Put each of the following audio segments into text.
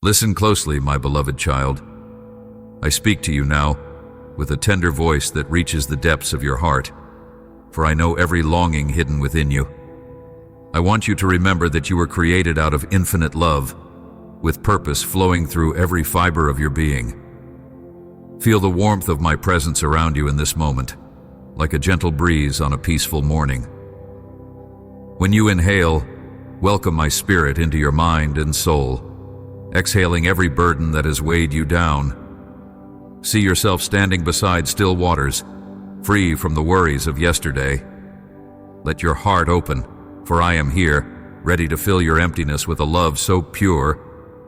Listen closely, my beloved child. I speak to you now with a tender voice that reaches the depths of your heart, for I know every longing hidden within you. I want you to remember that you were created out of infinite love, with purpose flowing through every fiber of your being. Feel the warmth of my presence around you in this moment, like a gentle breeze on a peaceful morning. When you inhale, welcome my spirit into your mind and soul, exhaling every burden that has weighed you down. See yourself standing beside still waters, free from the worries of yesterday. Let your heart open, for I am here, ready to fill your emptiness with a love so pure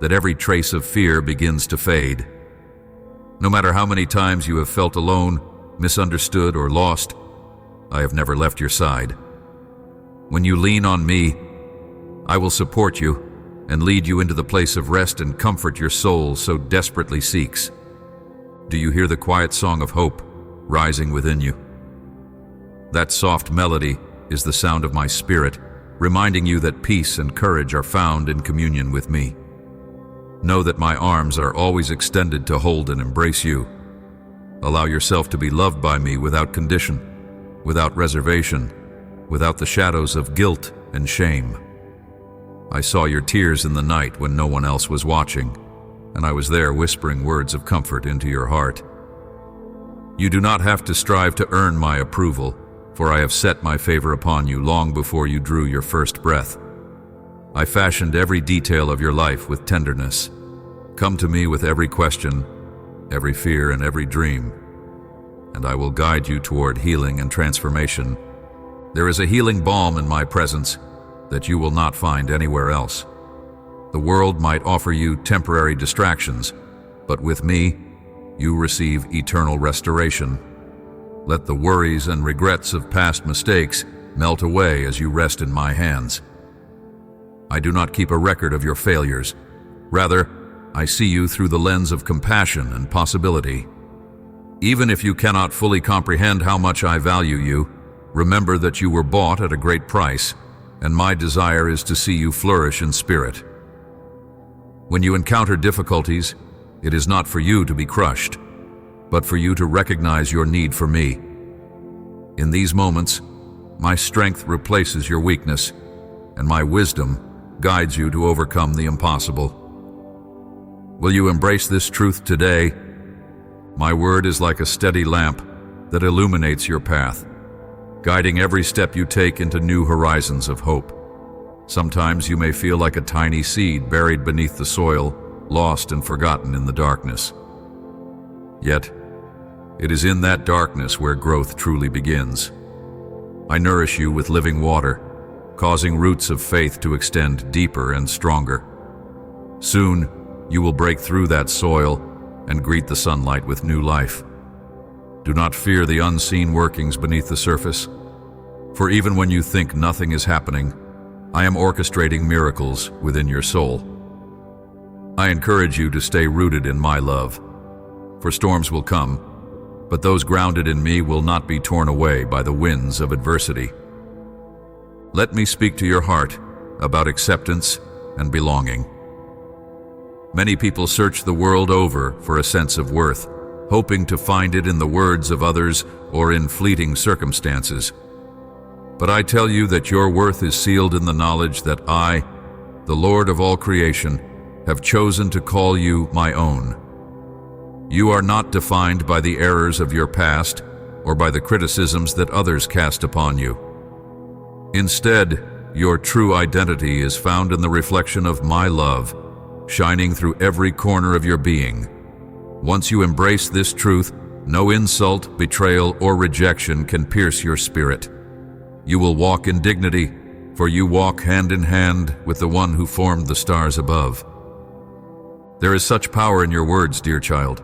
that every trace of fear begins to fade. No matter how many times you have felt alone, misunderstood, or lost, I have never left your side. When you lean on me, I will support you and lead you into the place of rest and comfort your soul so desperately seeks. Do you hear the quiet song of hope rising within you? That soft melody is the sound of my spirit, reminding you that peace and courage are found in communion with me. Know that my arms are always extended to hold and embrace you. Allow yourself to be loved by me without condition, without reservation, without the shadows of guilt and shame. I saw your tears in the night when no one else was watching, and I was there whispering words of comfort into your heart. You do not have to strive to earn my approval, for I have set my favor upon you long before you drew your first breath. I fashioned every detail of your life with tenderness. Come to me with every question, every fear, and every dream, and I will guide you toward healing and transformation. There is a healing balm in my presence that you will not find anywhere else. The world might offer you temporary distractions, but with me, you receive eternal restoration. Let the worries and regrets of past mistakes melt away as you rest in my hands. I do not keep a record of your failures. Rather, I see you through the lens of compassion and possibility. Even if you cannot fully comprehend how much I value you, remember that you were bought at a great price, and my desire is to see you flourish in spirit. When you encounter difficulties, it is not for you to be crushed, but for you to recognize your need for me. In these moments, my strength replaces your weakness, and my wisdom guides you to overcome the impossible. Will you embrace this truth today? My word is like a steady lamp that illuminates your path, guiding every step you take into new horizons of hope. Sometimes you may feel like a tiny seed buried beneath the soil, lost and forgotten in the darkness. Yet, it is in that darkness where growth truly begins. I nourish you with living water, causing roots of faith to extend deeper and stronger. Soon, you will break through that soil and greet the sunlight with new life. Do not fear the unseen workings beneath the surface, for even when you think nothing is happening, I am orchestrating miracles within your soul. I encourage you to stay rooted in my love, for storms will come, but those grounded in me will not be torn away by the winds of adversity. Let me speak to your heart about acceptance and belonging. Many people search the world over for a sense of worth, hoping to find it in the words of others or in fleeting circumstances. But I tell you that your worth is sealed in the knowledge that I, the Lord of all creation, have chosen to call you my own. You are not defined by the errors of your past or by the criticisms that others cast upon you. Instead, your true identity is found in the reflection of my love, shining through every corner of your being. Once you embrace this truth, no insult, betrayal, or rejection can pierce your spirit. You will walk in dignity, for you walk hand in hand with the one who formed the stars above. There is such power in your words, dear child.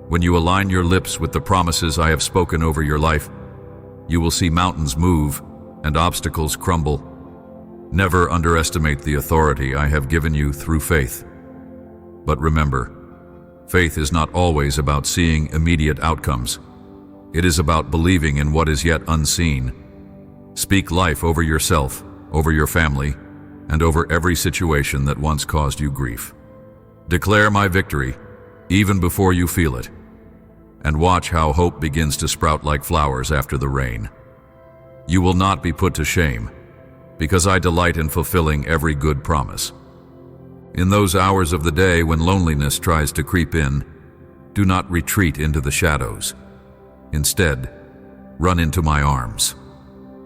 When you align your lips with the promises I have spoken over your life, you will see mountains move and obstacles crumble. Never underestimate the authority I have given you through faith. But remember, faith is not always about seeing immediate outcomes. It is about believing in what is yet unseen. Speak life over yourself, over your family, and over every situation that once caused you grief. Declare my victory, even before you feel it, and watch how hope begins to sprout like flowers after the rain. You will not be put to shame, because I delight in fulfilling every good promise. In those hours of the day when loneliness tries to creep in, do not retreat into the shadows. Instead, run into my arms.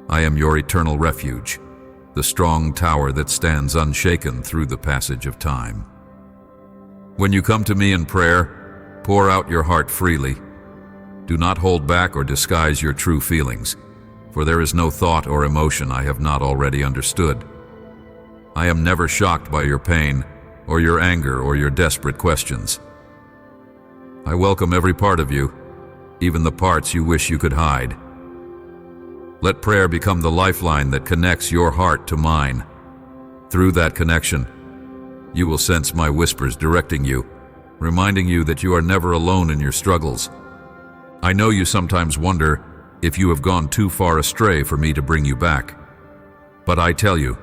I am your eternal refuge, the strong tower that stands unshaken through the passage of time. When you come to me in prayer, pour out your heart freely. Do not hold back or disguise your true feelings, for there is no thought or emotion I have not already understood. I am never shocked by your pain, or your anger, or your desperate questions. I welcome every part of you, even the parts you wish you could hide. Let prayer become the lifeline that connects your heart to mine. Through that connection, you will sense my whispers directing you, reminding you that you are never alone in your struggles. I know you sometimes wonder if you have gone too far astray for me to bring you back. But I tell you,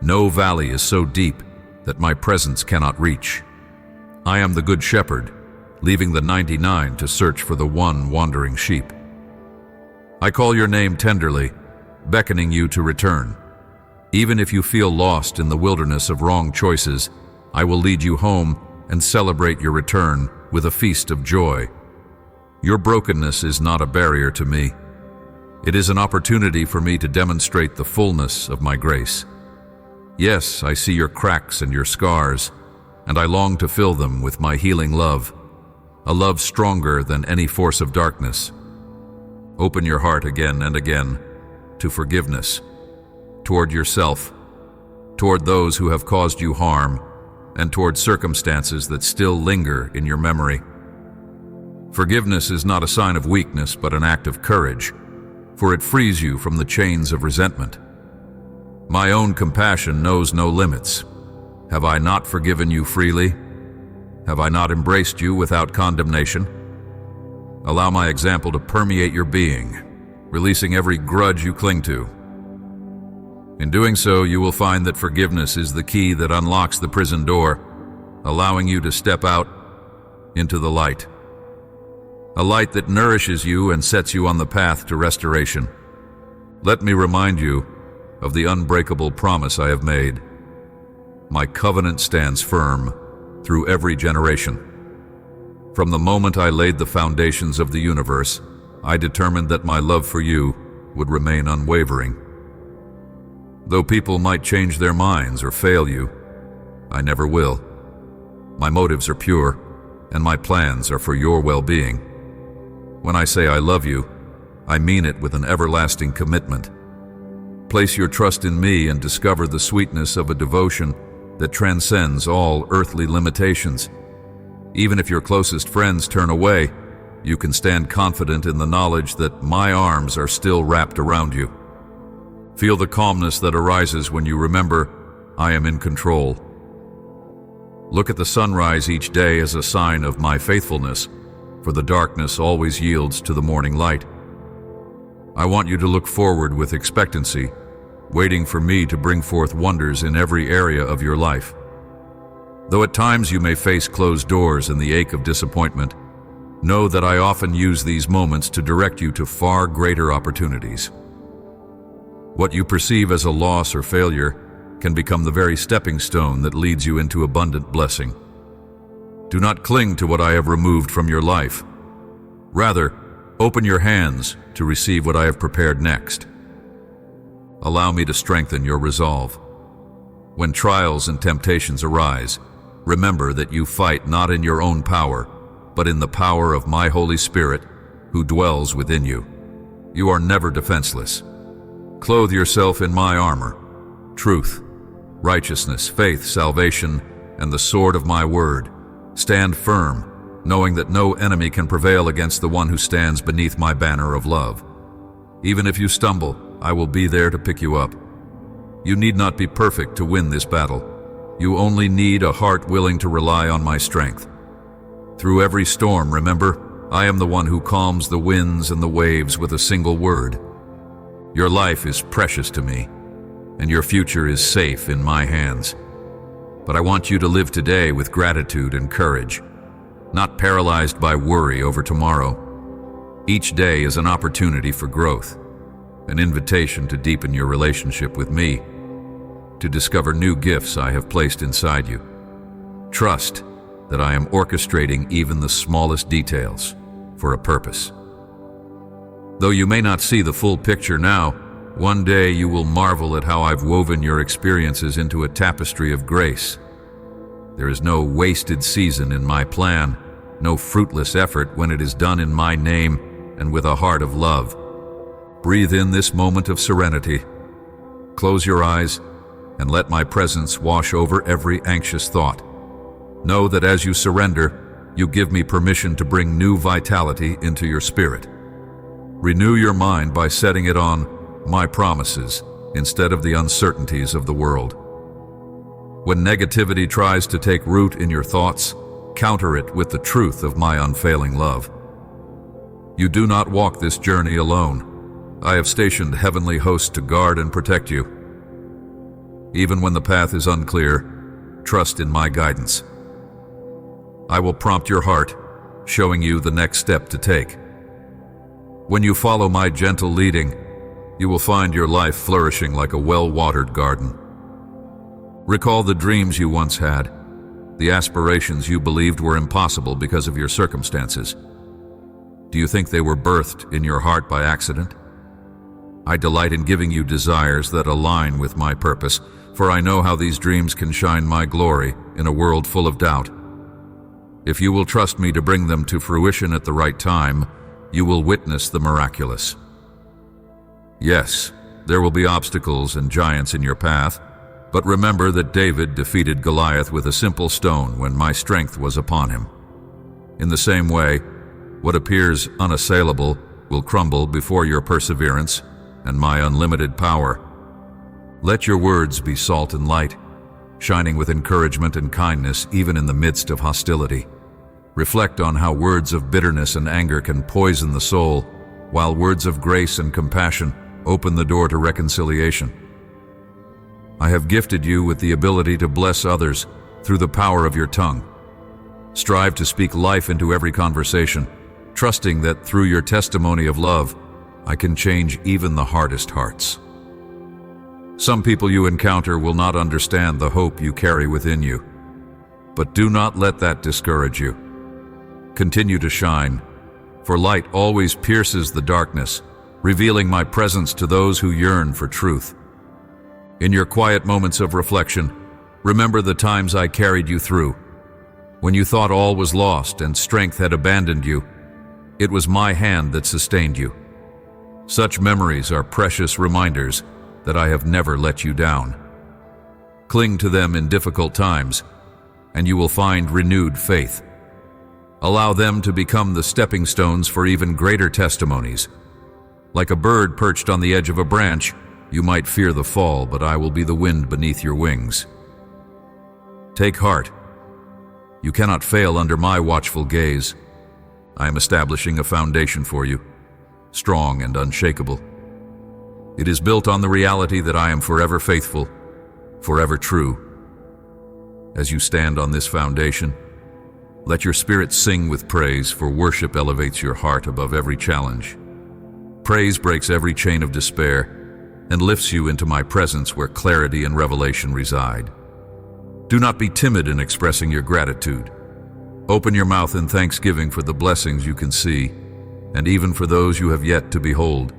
no valley is so deep that my presence cannot reach. I am the good shepherd, leaving the 99 to search for the one wandering sheep. I call your name tenderly, beckoning you to return. Even if you feel lost in the wilderness of wrong choices, I will lead you home and celebrate your return with a feast of joy. Your brokenness is not a barrier to me. It is an opportunity for me to demonstrate the fullness of my grace. Yes, I see your cracks and your scars, and I long to fill them with my healing love, a love stronger than any force of darkness. Open your heart again and again to forgiveness, toward yourself, toward those who have caused you harm, and toward circumstances that still linger in your memory. Forgiveness is not a sign of weakness, but an act of courage, for it frees you from the chains of resentment. My own compassion knows no limits. Have I not forgiven you freely? Have I not embraced you without condemnation? Allow my example to permeate your being, releasing every grudge you cling to. In doing so, you will find that forgiveness is the key that unlocks the prison door, allowing you to step out into the light. A light that nourishes you and sets you on the path to restoration. Let me remind you of the unbreakable promise I have made. My covenant stands firm through every generation. From the moment I laid the foundations of the universe, I determined that my love for you would remain unwavering. Though people might change their minds or fail you, I never will. My motives are pure, and my plans are for your well-being. When I say I love you, I mean it with an everlasting commitment. Place your trust in me and discover the sweetness of a devotion that transcends all earthly limitations. Even if your closest friends turn away, you can stand confident in the knowledge that my arms are still wrapped around you. Feel the calmness that arises when you remember I am in control. Look at the sunrise each day as a sign of my faithfulness, for the darkness always yields to the morning light. I want you to look forward with expectancy, waiting for me to bring forth wonders in every area of your life. Though at times you may face closed doors and the ache of disappointment, know that I often use these moments to direct you to far greater opportunities. What you perceive as a loss or failure can become the very stepping stone that leads you into abundant blessing. Do not cling to what I have removed from your life. Rather, open your hands to receive what I have prepared next. Allow me to strengthen your resolve. When trials and temptations arise, remember that you fight not in your own power, but in the power of my Holy Spirit, who dwells within you. You are never defenseless. Clothe yourself in my armor, truth, righteousness, faith, salvation, and the sword of my word. Stand firm, knowing that no enemy can prevail against the one who stands beneath my banner of love. Even if you stumble, I will be there to pick you up. You need not be perfect to win this battle. You only need a heart willing to rely on my strength. Through every storm, remember, I am the one who calms the winds and the waves with a single word. Your life is precious to me, and your future is safe in my hands. But I want you to live today with gratitude and courage, not paralyzed by worry over tomorrow. Each day is an opportunity for growth, an invitation to deepen your relationship with me, to discover new gifts I have placed inside you. Trust that I am orchestrating even the smallest details for a purpose. Though you may not see the full picture now, one day you will marvel at how I've woven your experiences into a tapestry of grace. There is no wasted season in my plan, no fruitless effort when it is done in my name and with a heart of love. Breathe in this moment of serenity. Close your eyes and let my presence wash over every anxious thought. Know that as you surrender, you give me permission to bring new vitality into your spirit. Renew your mind by setting it on my promises instead of the uncertainties of the world. When negativity tries to take root in your thoughts, counter it with the truth of my unfailing love. You do not walk this journey alone. I have stationed heavenly hosts to guard and protect you. Even when the path is unclear, trust in my guidance. I will prompt your heart, showing you the next step to take. When you follow my gentle leading, you will find your life flourishing like a well-watered garden. Recall the dreams you once had, the aspirations you believed were impossible because of your circumstances. Do you think they were birthed in your heart by accident? I delight in giving you desires that align with my purpose, for I know how these dreams can shine my glory in a world full of doubt. If you will trust me to bring them to fruition at the right time, you will witness the miraculous. Yes, there will be obstacles and giants in your path, but remember that David defeated Goliath with a simple stone when my strength was upon him. In the same way, what appears unassailable will crumble before your perseverance and my unlimited power. Let your words be salt and light, shining with encouragement and kindness even in the midst of hostility. Reflect on how words of bitterness and anger can poison the soul, while words of grace and compassion open the door to reconciliation. I have gifted you with the ability to bless others through the power of your tongue. Strive to speak life into every conversation, trusting that through your testimony of love, I can change even the hardest hearts. Some people you encounter will not understand the hope you carry within you, but do not let that discourage you. Continue to shine, for light always pierces the darkness, revealing my presence to those who yearn for truth. In your quiet moments of reflection, remember the times I carried you through. When you thought all was lost and strength had abandoned you, it was my hand that sustained you. Such memories are precious reminders that I have never let you down. Cling to them in difficult times, and you will find renewed faith. Allow them to become the stepping stones for even greater testimonies. Like a bird perched on the edge of a branch, you might fear the fall, but I will be the wind beneath your wings. Take heart. You cannot fail under my watchful gaze. I am establishing a foundation for you, strong and unshakable. It is built on the reality that I am forever faithful, forever true. As you stand on this foundation, let your spirit sing with praise, for worship elevates your heart above every challenge. Praise breaks every chain of despair and lifts you into my presence where clarity and revelation reside. Do not be timid in expressing your gratitude. Open your mouth in thanksgiving for the blessings you can see, and even for those you have yet to behold.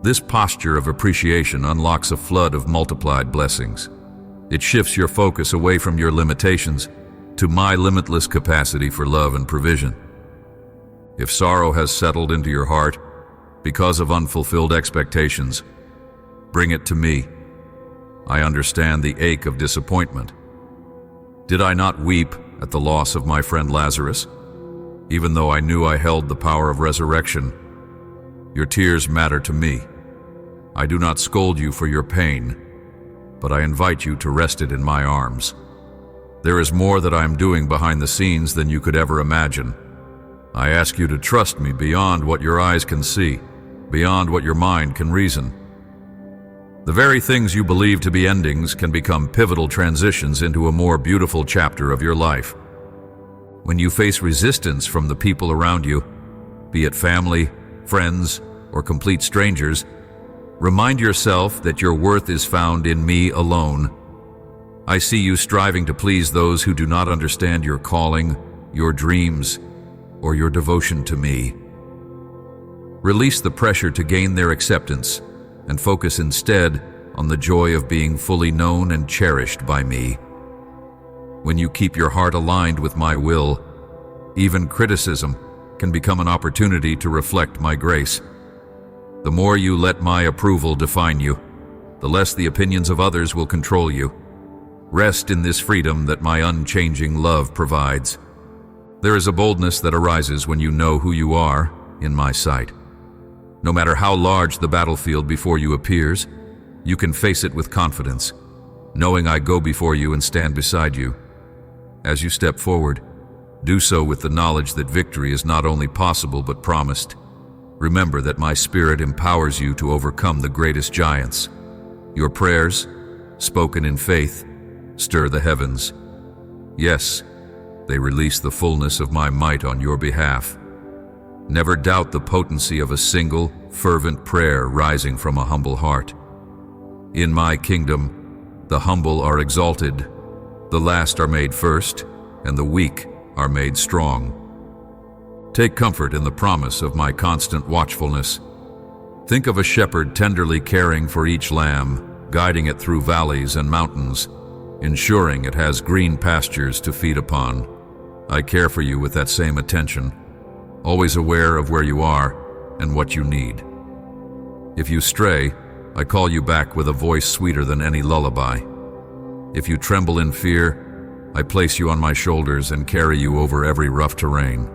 This posture of appreciation unlocks a flood of multiplied blessings. It shifts your focus away from your limitations to my limitless capacity for love and provision. If sorrow has settled into your heart because of unfulfilled expectations, bring it to me. I understand the ache of disappointment. Did I not weep at the loss of my friend Lazarus, even though I knew I held the power of resurrection? Your tears matter to me. I do not scold you for your pain, but I invite you to rest it in my arms. There is more that I am doing behind the scenes than you could ever imagine. I ask you to trust me beyond what your eyes can see, beyond what your mind can reason. The very things you believe to be endings can become pivotal transitions into a more beautiful chapter of your life. When you face resistance from the people around you, be it family, friends, or complete strangers, remind yourself that your worth is found in me alone. I see you striving to please those who do not understand your calling, your dreams, or your devotion to me. Release the pressure to gain their acceptance and focus instead on the joy of being fully known and cherished by me. When you keep your heart aligned with my will, even criticism can become an opportunity to reflect my grace. The more you let my approval define you, the less the opinions of others will control you. Rest in this freedom that my unchanging love provides. There is a boldness that arises when you know who you are in my sight. No matter how large the battlefield before you appears, you can face it with confidence, knowing I go before you and stand beside you. As you step forward, do so with the knowledge that victory is not only possible but promised. Remember that my Spirit empowers you to overcome the greatest giants. Your prayers, spoken in faith, stir the heavens. Yes, they release the fullness of my might on your behalf. Never doubt the potency of a single, fervent prayer rising from a humble heart. In my kingdom, the humble are exalted, the last are made first, and the weak are made strong. Take comfort in the promise of my constant watchfulness. Think of a shepherd tenderly caring for each lamb, guiding it through valleys and mountains, ensuring it has green pastures to feed upon. I care for you with that same attention, always aware of where you are and what you need. If you stray, I call you back with a voice sweeter than any lullaby. If you tremble in fear, I place you on my shoulders and carry you over every rough terrain.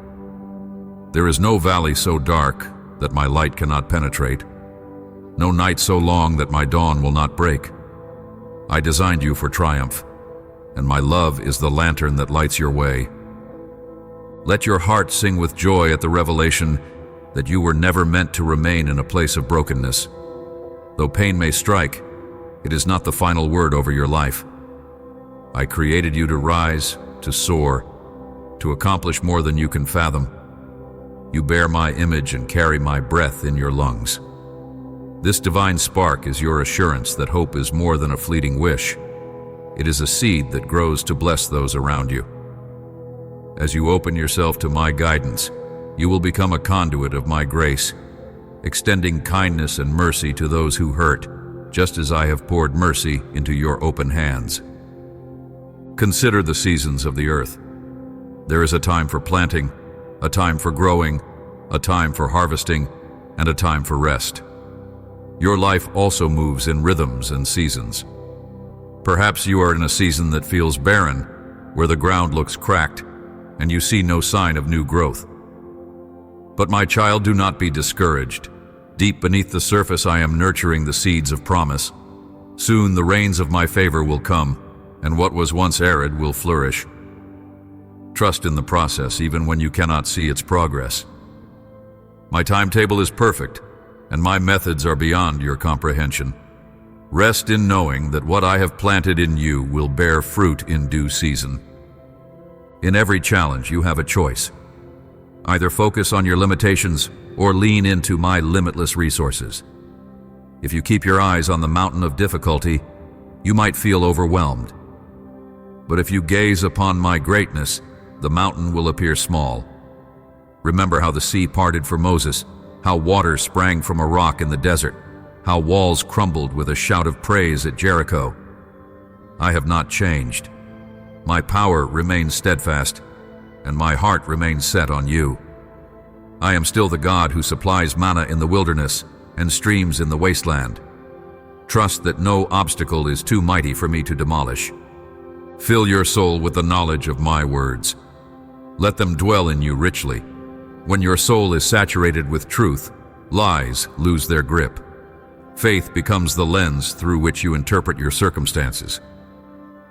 There is no valley so dark that my light cannot penetrate, no night so long that my dawn will not break. I designed you for triumph, and my love is the lantern that lights your way. Let your heart sing with joy at the revelation that you were never meant to remain in a place of brokenness. Though pain may strike, it is not the final word over your life. I created you to rise, to soar, to accomplish more than you can fathom. You bear my image and carry my breath in your lungs. This divine spark is your assurance that hope is more than a fleeting wish. It is a seed that grows to bless those around you. As you open yourself to my guidance, you will become a conduit of my grace, extending kindness and mercy to those who hurt, just as I have poured mercy into your open hands. Consider the seasons of the earth. There is a time for planting, a time for growing, a time for harvesting, and a time for rest. Your life also moves in rhythms and seasons. Perhaps you are in a season that feels barren, where the ground looks cracked, and you see no sign of new growth. But my child, do not be discouraged. Deep beneath the surface I am nurturing the seeds of promise. Soon the rains of my favor will come, and what was once arid will flourish. Trust in the process even when you cannot see its progress. My timetable is perfect, and my methods are beyond your comprehension. Rest in knowing that what I have planted in you will bear fruit in due season. In every challenge, you have a choice. Either focus on your limitations or lean into my limitless resources. If you keep your eyes on the mountain of difficulty, you might feel overwhelmed. But if you gaze upon my greatness, the mountain will appear small. Remember how the sea parted for Moses, how water sprang from a rock in the desert, how walls crumbled with a shout of praise at Jericho. I have not changed. My power remains steadfast, and my heart remains set on you. I am still the God who supplies manna in the wilderness and streams in the wasteland. Trust that no obstacle is too mighty for me to demolish. Fill your soul with the knowledge of my words. Let them dwell in you richly. When your soul is saturated with truth, lies lose their grip. Faith becomes the lens through which you interpret your circumstances.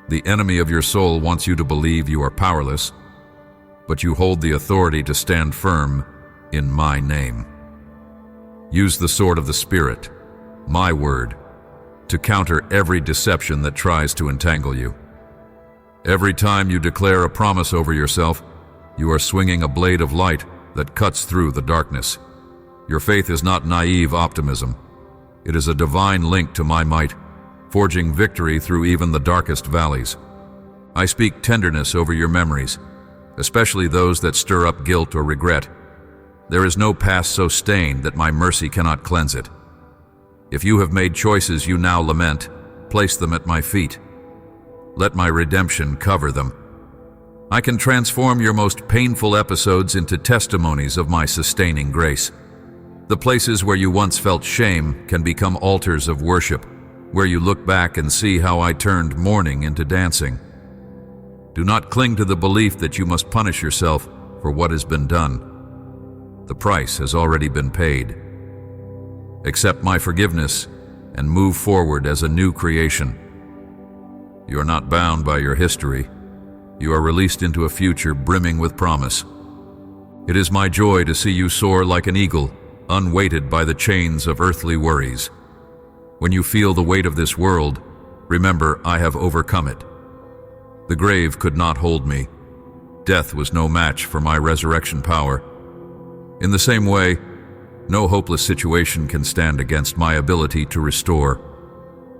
The enemy of your soul wants you to believe you are powerless, but you hold the authority to stand firm in my name. Use the sword of the Spirit, my word, to counter every deception that tries to entangle you. Every time you declare a promise over yourself, you are swinging a blade of light that cuts through the darkness. Your faith is not naive optimism. It is a divine link to my might, forging victory through even the darkest valleys. I speak tenderness over your memories, especially those that stir up guilt or regret. There is no past so stained that my mercy cannot cleanse it. If you have made choices you now lament, place them at my feet. Let my redemption cover them. I can transform your most painful episodes into testimonies of my sustaining grace. The places where you once felt shame can become altars of worship, where you look back and see how I turned mourning into dancing. Do not cling to the belief that you must punish yourself for what has been done. The price has already been paid. Accept my forgiveness and move forward as a new creation. You are not bound by your history. You are released into a future brimming with promise. It is my joy to see you soar like an eagle, unweighted by the chains of earthly worries. When you feel the weight of this world, remember I have overcome it. The grave could not hold me. Death was no match for my resurrection power. In the same way, no hopeless situation can stand against my ability to restore.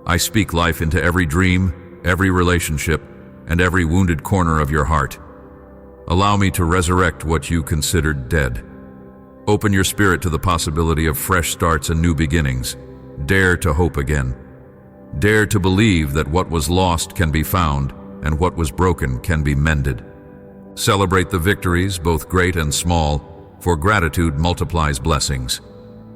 I speak life into every dream, every relationship, and every wounded corner of your heart. Allow me to resurrect what you considered dead. Open your spirit to the possibility of fresh starts and new beginnings. Dare to hope again. Dare to believe that what was lost can be found, and what was broken can be mended. Celebrate the victories, both great and small, for gratitude multiplies blessings.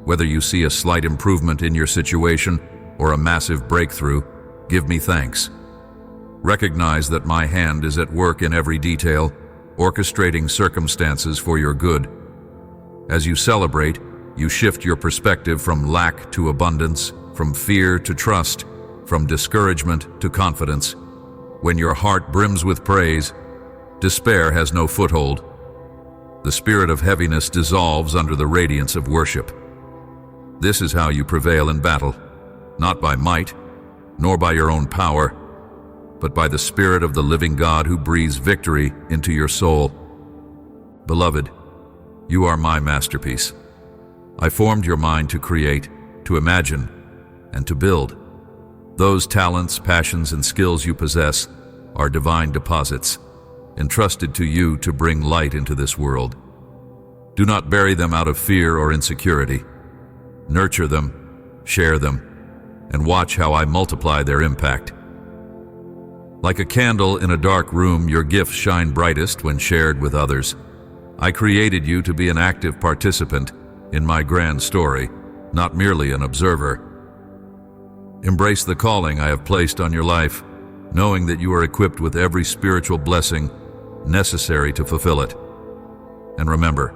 Whether you see a slight improvement in your situation or a massive breakthrough, give me thanks. Recognize that my hand is at work in every detail, orchestrating circumstances for your good. As you celebrate, you shift your perspective from lack to abundance, from fear to trust, from discouragement to confidence. When your heart brims with praise, despair has no foothold. The spirit of heaviness dissolves under the radiance of worship. This is how you prevail in battle, not by might, nor by your own power, but by the Spirit of the living God who breathes victory into your soul. Beloved, you are my masterpiece. I formed your mind to create, to imagine, and to build. Those talents, passions, and skills you possess are divine deposits, entrusted to you to bring light into this world. Do not bury them out of fear or insecurity. Nurture them, share them, and watch how I multiply their impact. Like a candle in a dark room, your gifts shine brightest when shared with others. I created you to be an active participant in my grand story, not merely an observer. Embrace the calling I have placed on your life, knowing that you are equipped with every spiritual blessing necessary to fulfill it. And remember,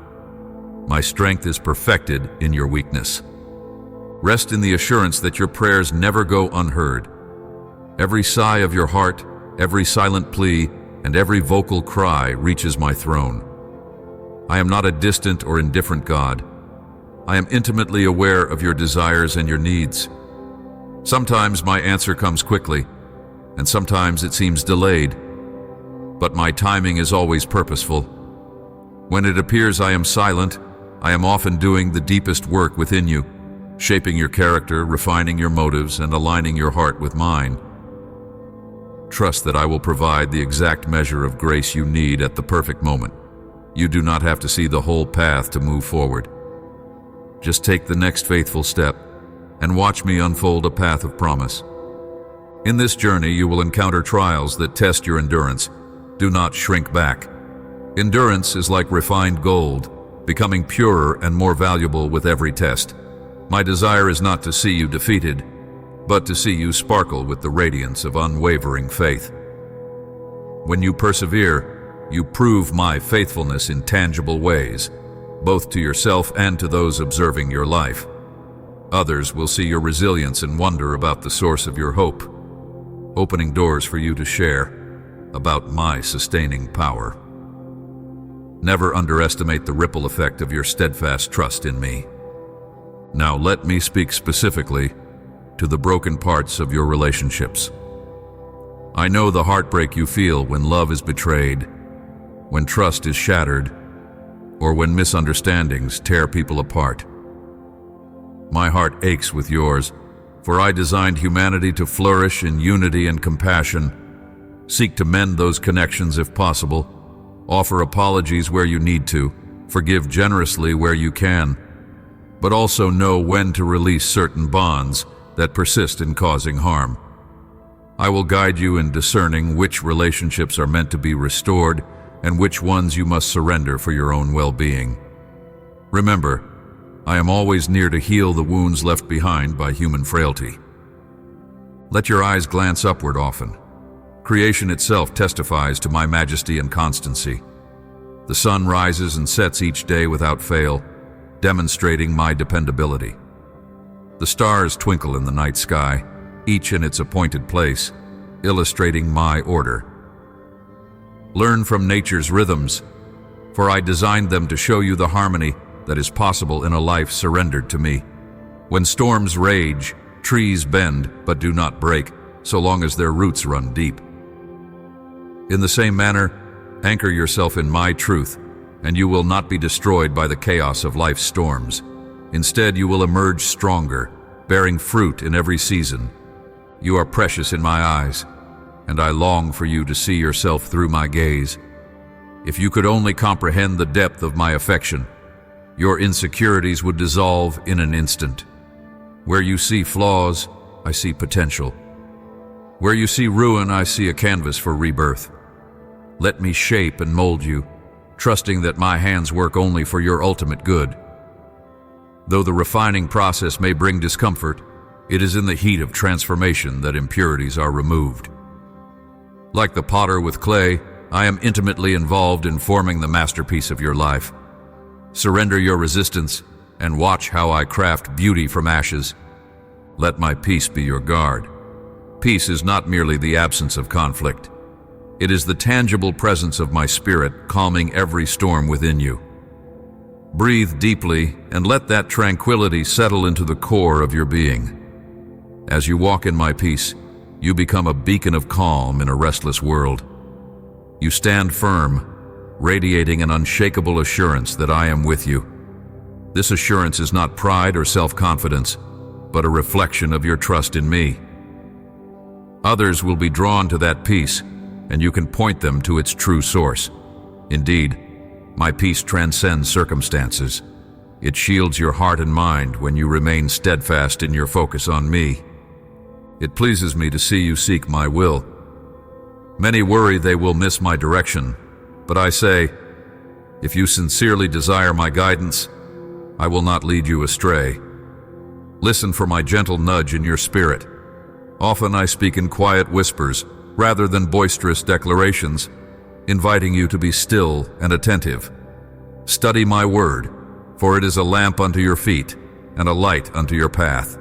my strength is perfected in your weakness. Rest in the assurance that your prayers never go unheard. Every sigh of your heart, every silent plea, and every vocal cry reaches my throne. I am not a distant or indifferent God. I am intimately aware of your desires and your needs. Sometimes my answer comes quickly, and sometimes it seems delayed, but my timing is always purposeful. When it appears I am silent, I am often doing the deepest work within you, shaping your character, refining your motives, and aligning your heart with mine. Trust that I will provide the exact measure of grace you need at the perfect moment. You do not have to see the whole path to move forward. Just take the next faithful step and watch me unfold a path of promise. In this journey, you will encounter trials that test your endurance. Do not shrink back. Endurance is like refined gold, becoming purer and more valuable with every test. My desire is not to see you defeated, but to see you sparkle with the radiance of unwavering faith. When you persevere, you prove my faithfulness in tangible ways, both to yourself and to those observing your life. Others will see your resilience and wonder about the source of your hope, opening doors for you to share about my sustaining power. Never underestimate the ripple effect of your steadfast trust in me. Now let me speak specifically to the broken parts of your relationships. I know the heartbreak you feel when love is betrayed, when trust is shattered, or when misunderstandings tear people apart. My heart aches with yours, for I designed humanity to flourish in unity and compassion. Seek to mend those connections if possible. Offer apologies where you need to. Forgive generously where you can. But also know when to release certain bonds that persist in causing harm. I will guide you in discerning which relationships are meant to be restored and which ones you must surrender for your own well-being. Remember, I am always near to heal the wounds left behind by human frailty. Let your eyes glance upward often. Creation itself testifies to my majesty and constancy. The sun rises and sets each day without fail, demonstrating my dependability. The stars twinkle in the night sky, each in its appointed place, illustrating my order. Learn from nature's rhythms, for I designed them to show you the harmony that is possible in a life surrendered to me. When storms rage, trees bend but do not break, so long as their roots run deep. In the same manner, anchor yourself in my truth, and you will not be destroyed by the chaos of life's storms. Instead, you will emerge stronger, bearing fruit in every season. You are precious in my eyes, and I long for you to see yourself through my gaze. If you could only comprehend the depth of my affection, your insecurities would dissolve in an instant. Where you see flaws, I see potential. Where you see ruin, I see a canvas for rebirth. Let me shape and mold you, trusting that my hands work only for your ultimate good. Though the refining process may bring discomfort, it is in the heat of transformation that impurities are removed. Like the potter with clay, I am intimately involved in forming the masterpiece of your life. Surrender your resistance and watch how I craft beauty from ashes. Let my peace be your guard. Peace is not merely the absence of conflict. It is the tangible presence of my spirit calming every storm within you. Breathe deeply and let that tranquility settle into the core of your being. As you walk in my peace, you become a beacon of calm in a restless world. You stand firm, radiating an unshakable assurance that I am with you. This assurance is not pride or self-confidence, but a reflection of your trust in me. Others will be drawn to that peace, and you can point them to its true source. Indeed, my peace transcends circumstances. It shields your heart and mind when you remain steadfast in your focus on me. It pleases me to see you seek my will. Many worry they will miss my direction, but I say, if you sincerely desire my guidance, I will not lead you astray. Listen for my gentle nudge in your spirit. Often I speak in quiet whispers, rather than boisterous declarations, inviting you to be still and attentive. Study my word, for it is a lamp unto your feet and a light unto your path.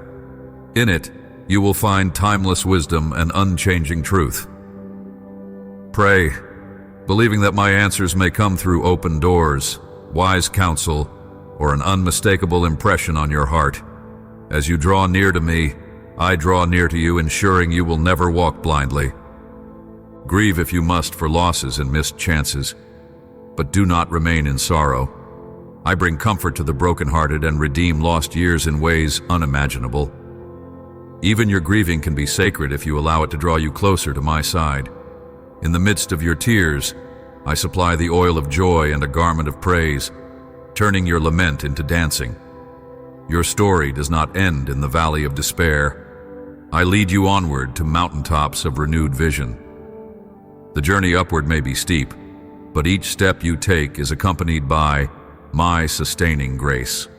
In it, you will find timeless wisdom and unchanging truth. Pray, believing that my answers may come through open doors, wise counsel, or an unmistakable impression on your heart. As you draw near to me, I draw near to you, ensuring you will never walk blindly. Grieve if you must for losses and missed chances, but do not remain in sorrow. I bring comfort to the brokenhearted and redeem lost years in ways unimaginable. Even your grieving can be sacred if you allow it to draw you closer to my side. In the midst of your tears, I supply the oil of joy and a garment of praise, turning your lament into dancing. Your story does not end in the valley of despair. I lead you onward to mountaintops of renewed vision. The journey upward may be steep, but each step you take is accompanied by my sustaining grace.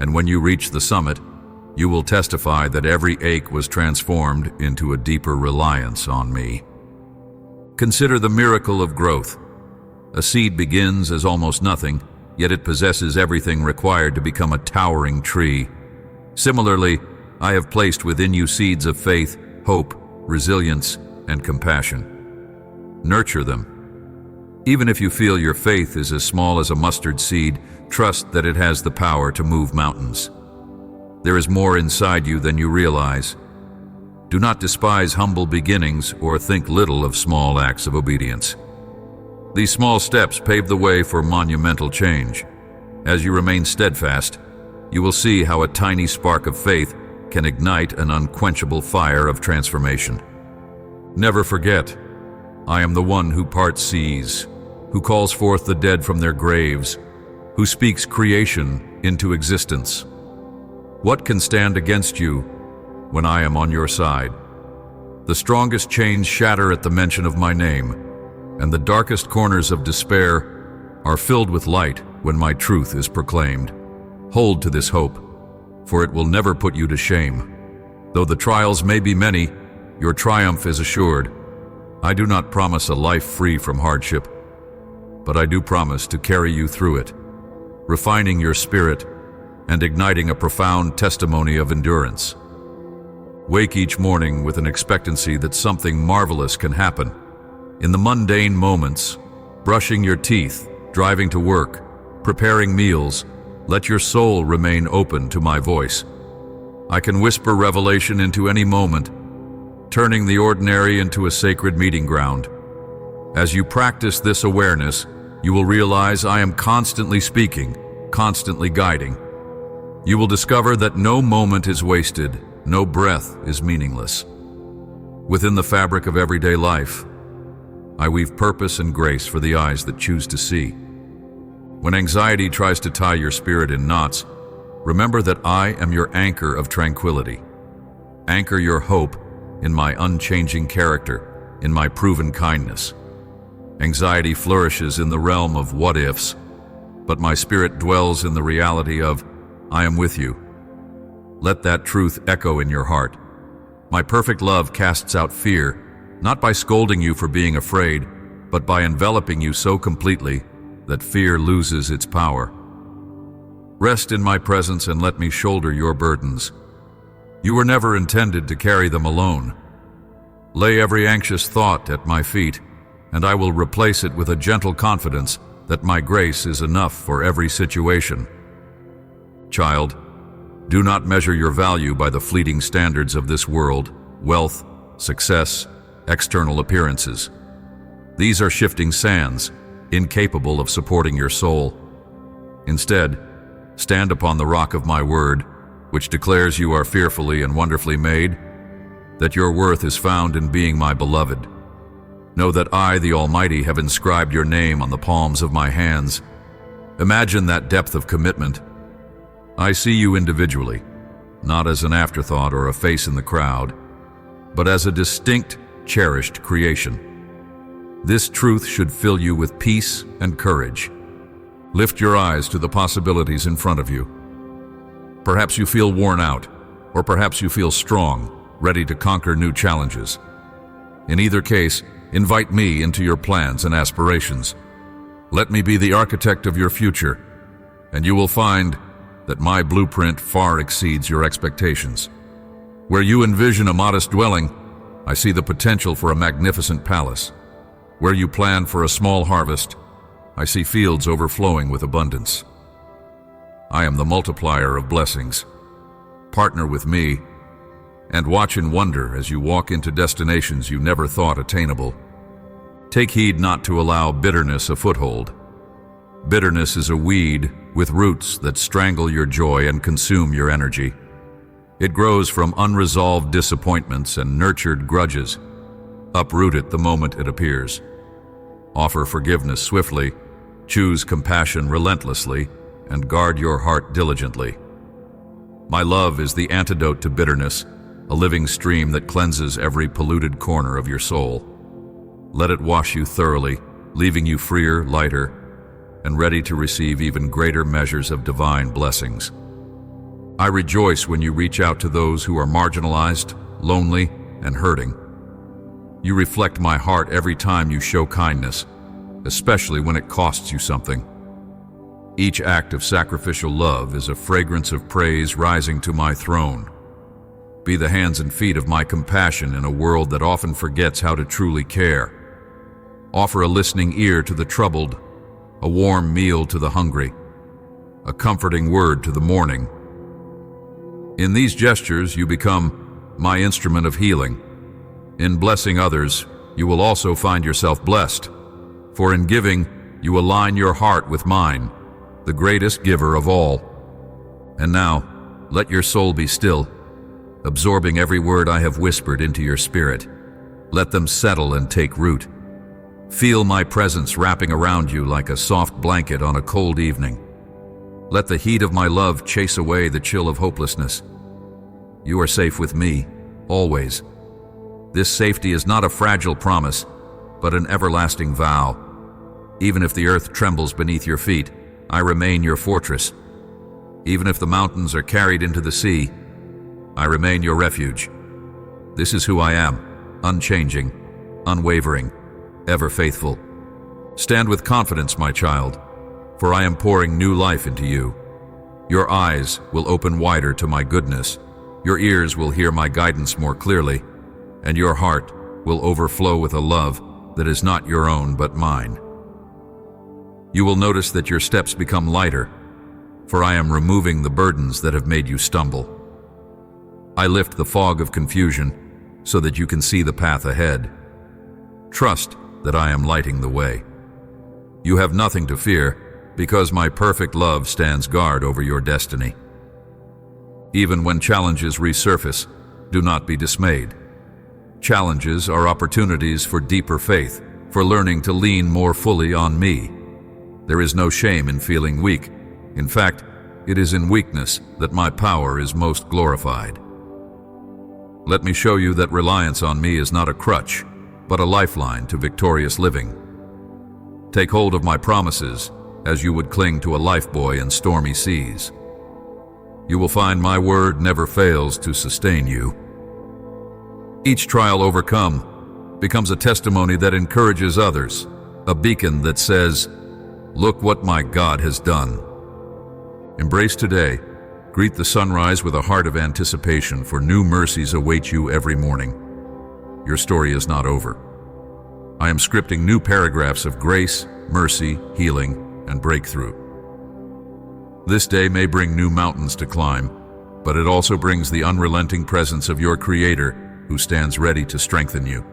And when you reach the summit, you will testify that every ache was transformed into a deeper reliance on me. Consider the miracle of growth. A seed begins as almost nothing, yet it possesses everything required to become a towering tree. Similarly, I have placed within you seeds of faith, hope, resilience, and compassion. Nurture them. Even if you feel your faith is as small as a mustard seed, trust that it has the power to move mountains. There is more inside you than you realize. Do not despise humble beginnings or think little of small acts of obedience. These small steps pave the way for monumental change. As you remain steadfast, you will see how a tiny spark of faith can ignite an unquenchable fire of transformation. Never forget, I am the one who parts seas, who calls forth the dead from their graves, who speaks creation into existence. What can stand against you when I am on your side? The strongest chains shatter at the mention of my name, and the darkest corners of despair are filled with light when my truth is proclaimed. Hold to this hope, for it will never put you to shame. Though the trials may be many, your triumph is assured. I do not promise a life free from hardship, but I do promise to carry you through it, refining your spirit and igniting a profound testimony of endurance. Wake each morning with an expectancy that something marvelous can happen. In the mundane moments, brushing your teeth, driving to work, preparing meals, let your soul remain open to my voice. I can whisper revelation into any moment, turning the ordinary into a sacred meeting ground. As you practice this awareness, you will realize I am constantly speaking, constantly guiding. You will discover that no moment is wasted, no breath is meaningless. Within the fabric of everyday life, I weave purpose and grace for the eyes that choose to see. When anxiety tries to tie your spirit in knots, remember that I am your anchor of tranquility. Anchor your hope in my unchanging character, in my proven kindness. Anxiety flourishes in the realm of what-ifs, but my spirit dwells in the reality of, I am with you. Let that truth echo in your heart. My perfect love casts out fear, not by scolding you for being afraid, but by enveloping you so completely that fear loses its power. Rest in my presence and let me shoulder your burdens. You were never intended to carry them alone. Lay every anxious thought at my feet, and I will replace it with a gentle confidence that my grace is enough for every situation. Child, do not measure your value by the fleeting standards of this world, wealth, success, external appearances. These are shifting sands, incapable of supporting your soul. Instead, stand upon the rock of my word, which declares you are fearfully and wonderfully made, that your worth is found in being my beloved. Know that I, the Almighty, have inscribed your name on the palms of my hands. Imagine that depth of commitment. I see you individually, not as an afterthought or a face in the crowd, but as a distinct, cherished creation. This truth should fill you with peace and courage. Lift your eyes to the possibilities in front of you. Perhaps you feel worn out, or perhaps you feel strong, ready to conquer new challenges. In either case, invite me into your plans and aspirations. Let me be the architect of your future, and you will find that my blueprint far exceeds your expectations. Where you envision a modest dwelling, I see the potential for a magnificent palace. Where you plan for a small harvest, I see fields overflowing with abundance. I am the multiplier of blessings. Partner with me, and watch in wonder as you walk into destinations you never thought attainable. Take heed not to allow bitterness a foothold. Bitterness is a weed with roots that strangle your joy and consume your energy. It grows from unresolved disappointments and nurtured grudges. Uproot it the moment it appears. Offer forgiveness swiftly, choose compassion relentlessly, and guard your heart diligently. My love is the antidote to bitterness, a living stream that cleanses every polluted corner of your soul. Let it wash you thoroughly, leaving you freer, lighter, and ready to receive even greater measures of divine blessings. I rejoice when you reach out to those who are marginalized, lonely, and hurting. You reflect my heart every time you show kindness, especially when it costs you something. Each act of sacrificial love is a fragrance of praise rising to my throne. Be the hands and feet of my compassion in a world that often forgets how to truly care. Offer a listening ear to the troubled, a warm meal to the hungry, a comforting word to the mourning. In these gestures, you become my instrument of healing. In blessing others, you will also find yourself blessed. For in giving, you align your heart with mine, the greatest giver of all. And now, let your soul be still, absorbing every word I have whispered into your spirit. Let them settle and take root. Feel my presence wrapping around you like a soft blanket on a cold evening. Let the heat of my love chase away the chill of hopelessness. You are safe with me, always. This safety is not a fragile promise, but an everlasting vow. Even if the earth trembles beneath your feet, I remain your fortress. Even if the mountains are carried into the sea, I remain your refuge. This is who I am, unchanging, unwavering, ever faithful. Stand with confidence, my child, for I am pouring new life into you. Your eyes will open wider to my goodness, your ears will hear my guidance more clearly, and your heart will overflow with a love that is not your own but mine. You will notice that your steps become lighter, for I am removing the burdens that have made you stumble. I lift the fog of confusion so that you can see the path ahead. Trust that I am lighting the way. You have nothing to fear because my perfect love stands guard over your destiny. Even when challenges resurface, do not be dismayed. Challenges are opportunities for deeper faith, for learning to lean more fully on me. There is no shame in feeling weak. In fact, it is in weakness that my power is most glorified. Let me show you that reliance on me is not a crutch, but a lifeline to victorious living. Take hold of my promises as you would cling to a lifebuoy in stormy seas. You will find my word never fails to sustain you. Each trial overcome becomes a testimony that encourages others, a beacon that says, "Look what my God has done." Embrace today. Greet the sunrise with a heart of anticipation, for new mercies await you every morning. Your story is not over. I am scripting new paragraphs of grace, mercy, healing, and breakthrough. This day may bring new mountains to climb, but it also brings the unrelenting presence of your Creator, who stands ready to strengthen you.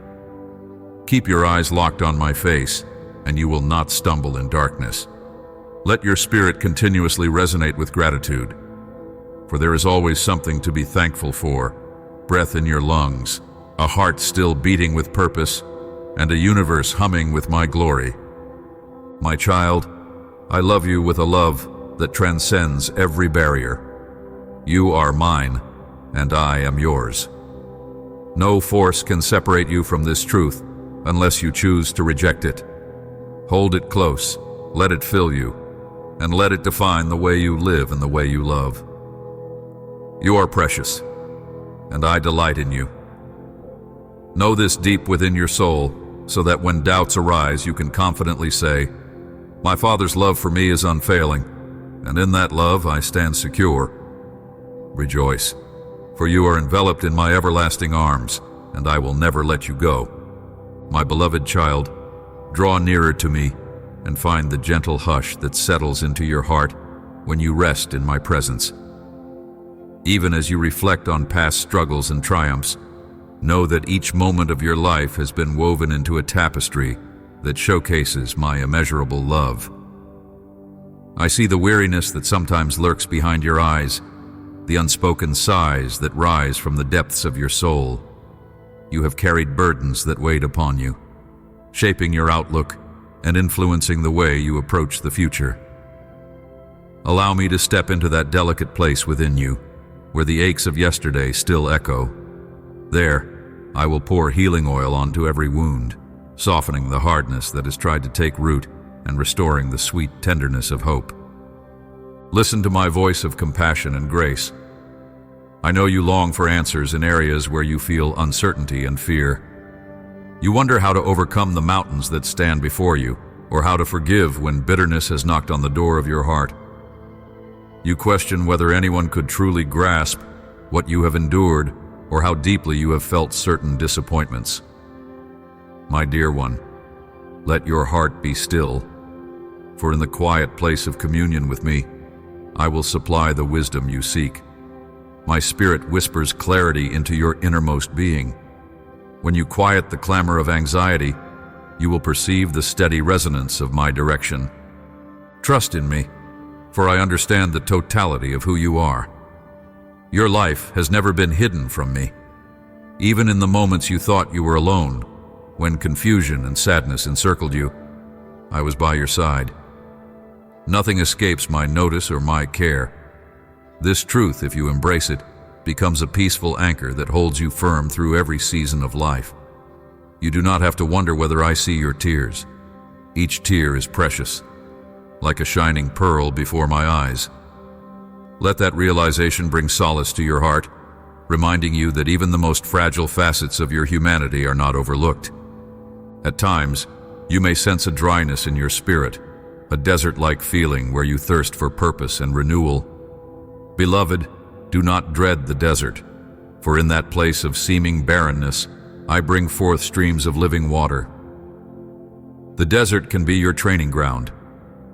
Keep your eyes locked on my face, and you will not stumble in darkness. Let your spirit continuously resonate with gratitude, for there is always something to be thankful for: breath in your lungs, a heart still beating with purpose, and a universe humming with my glory. My child, I love you with a love that transcends every barrier. You are mine, and I am yours. No force can separate you from this truth unless you choose to reject it. Hold it close, let it fill you, and let it define the way you live and the way you love. You are precious, and I delight in you. Know this deep within your soul, so that when doubts arise, you can confidently say, "My Father's love for me is unfailing, and in that love I stand secure." Rejoice, for you are enveloped in my everlasting arms, and I will never let you go. My beloved child, draw nearer to me and find the gentle hush that settles into your heart when you rest in my presence. Even as you reflect on past struggles and triumphs, know that each moment of your life has been woven into a tapestry that showcases my immeasurable love. I see the weariness that sometimes lurks behind your eyes, the unspoken sighs that rise from the depths of your soul. You have carried burdens that weighed upon you, shaping your outlook and influencing the way you approach the future. Allow me to step into that delicate place within you, where the aches of yesterday still echo. There, I will pour healing oil onto every wound, softening the hardness that has tried to take root and restoring the sweet tenderness of hope. Listen to my voice of compassion and grace. I know you long for answers in areas where you feel uncertainty and fear. You wonder how to overcome the mountains that stand before you, or how to forgive when bitterness has knocked on the door of your heart. You question whether anyone could truly grasp what you have endured, or how deeply you have felt certain disappointments. My dear one, let your heart be still, for in the quiet place of communion with me, I will supply the wisdom you seek. My spirit whispers clarity into your innermost being. When you quiet the clamor of anxiety, you will perceive the steady resonance of my direction. Trust in me, for I understand the totality of who you are. Your life has never been hidden from me. Even in the moments you thought you were alone, when confusion and sadness encircled you, I was by your side. Nothing escapes my notice or my care. This truth, if you embrace it, becomes a peaceful anchor that holds you firm through every season of life. You do not have to wonder whether I see your tears. Each tear is precious, like a shining pearl before my eyes. Let that realization bring solace to your heart, reminding you that even the most fragile facets of your humanity are not overlooked. At times, you may sense a dryness in your spirit, a desert-like feeling where you thirst for purpose and renewal. Beloved, do not dread the desert, for in that place of seeming barrenness, I bring forth streams of living water. The desert can be your training ground,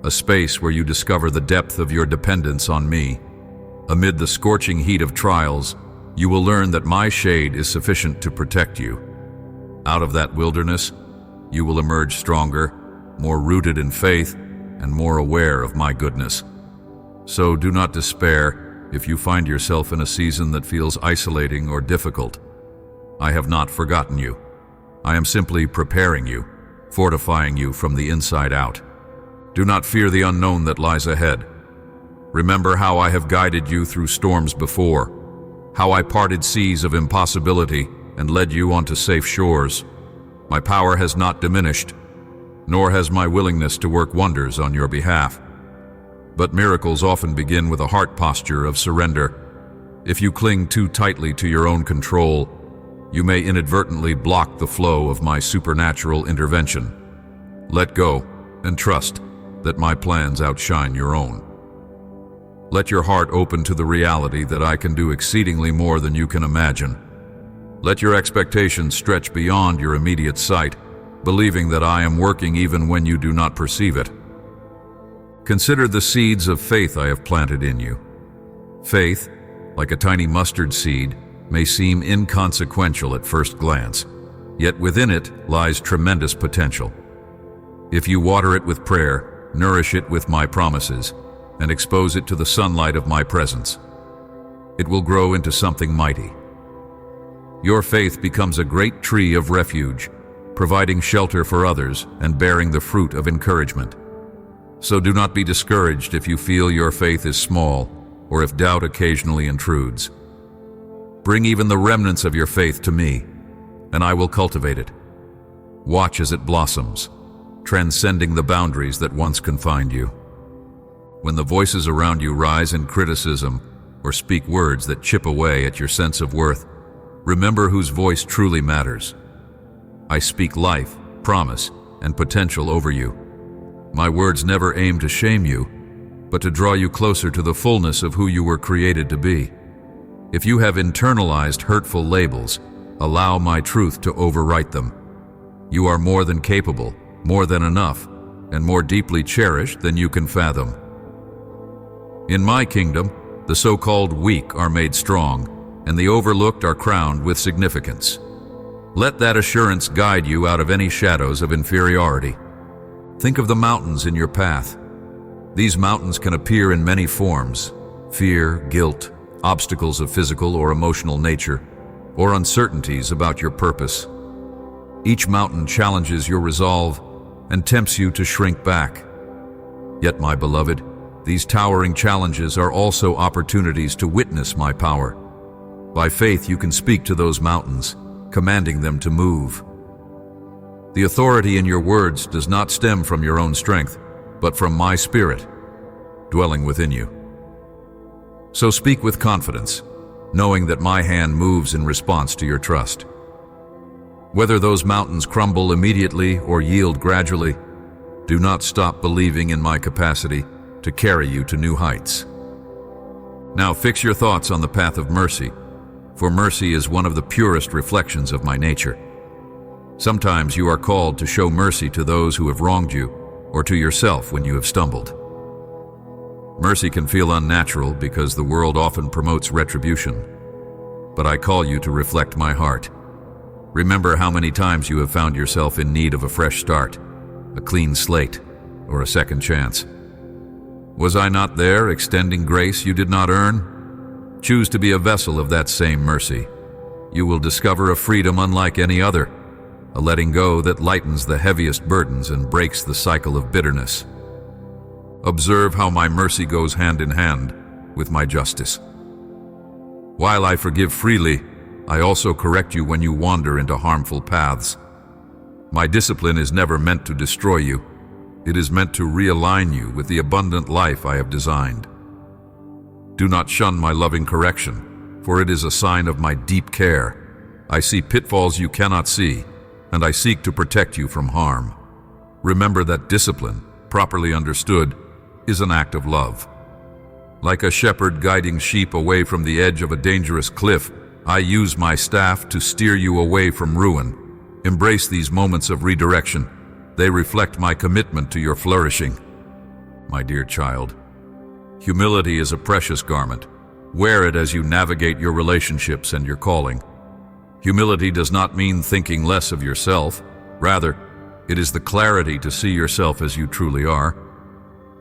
a space where you discover the depth of your dependence on me. Amid the scorching heat of trials, you will learn that my shade is sufficient to protect you. Out of that wilderness, you will emerge stronger, more rooted in faith, and more aware of my goodness. So do not despair if you find yourself in a season that feels isolating or difficult. I have not forgotten you. I am simply preparing you, fortifying you from the inside out. Do not fear the unknown that lies ahead. Remember how I have guided you through storms before, how I parted seas of impossibility and led you onto safe shores. My power has not diminished, nor has my willingness to work wonders on your behalf. But miracles often begin with a heart posture of surrender. If you cling too tightly to your own control, you may inadvertently block the flow of my supernatural intervention. Let go and trust that my plans outshine your own. Let your heart open to the reality that I can do exceedingly more than you can imagine. Let your expectations stretch beyond your immediate sight, believing that I am working even when you do not perceive it. Consider the seeds of faith I have planted in you. Faith, like a tiny mustard seed, may seem inconsequential at first glance, yet within it lies tremendous potential. If you water it with prayer, nourish it with my promises, and expose it to the sunlight of my presence, it will grow into something mighty. Your faith becomes a great tree of refuge, providing shelter for others and bearing the fruit of encouragement. So do not be discouraged if you feel your faith is small or if doubt occasionally intrudes. Bring even the remnants of your faith to me, and I will cultivate it. Watch as it blossoms, transcending the boundaries that once confined you. When the voices around you rise in criticism or speak words that chip away at your sense of worth, remember whose voice truly matters. I speak life, promise, and potential over you. My words never aim to shame you, but to draw you closer to the fullness of who you were created to be. If you have internalized hurtful labels, allow my truth to overwrite them. You are more than capable, more than enough, and more deeply cherished than you can fathom. In my kingdom, the so-called weak are made strong, and the overlooked are crowned with significance. Let that assurance guide you out of any shadows of inferiority. Think of the mountains in your path. These mountains can appear in many forms: fear, guilt, obstacles of physical or emotional nature, or uncertainties about your purpose. Each mountain challenges your resolve and tempts you to shrink back. Yet, my beloved, these towering challenges are also opportunities to witness my power. By faith, you can speak to those mountains, commanding them to move. The authority in your words does not stem from your own strength, but from my Spirit, dwelling within you. So speak with confidence, knowing that my hand moves in response to your trust. Whether those mountains crumble immediately or yield gradually, do not stop believing in my capacity to carry you to new heights. Now fix your thoughts on the path of mercy, for mercy is one of the purest reflections of my nature. Sometimes you are called to show mercy to those who have wronged you, or to yourself when you have stumbled. Mercy can feel unnatural because the world often promotes retribution. But I call you to reflect my heart. Remember how many times you have found yourself in need of a fresh start, a clean slate, or a second chance. Was I not there, extending grace you did not earn? Choose to be a vessel of that same mercy. You will discover a freedom unlike any other, a letting go that lightens the heaviest burdens and breaks the cycle of bitterness. Observe how my mercy goes hand in hand with my justice. While I forgive freely, I also correct you when you wander into harmful paths. My discipline is never meant to destroy you. It is meant to realign you with the abundant life I have designed. Do not shun my loving correction, for it is a sign of my deep care. I see pitfalls you cannot see, and I seek to protect you from harm. Remember that discipline, properly understood, is an act of love. Like a shepherd guiding sheep away from the edge of a dangerous cliff, I use my staff to steer you away from ruin. Embrace these moments of redirection. They reflect my commitment to your flourishing. My dear child, humility is a precious garment. Wear it as you navigate your relationships and your calling. Humility does not mean thinking less of yourself. Rather, it is the clarity to see yourself as you truly are,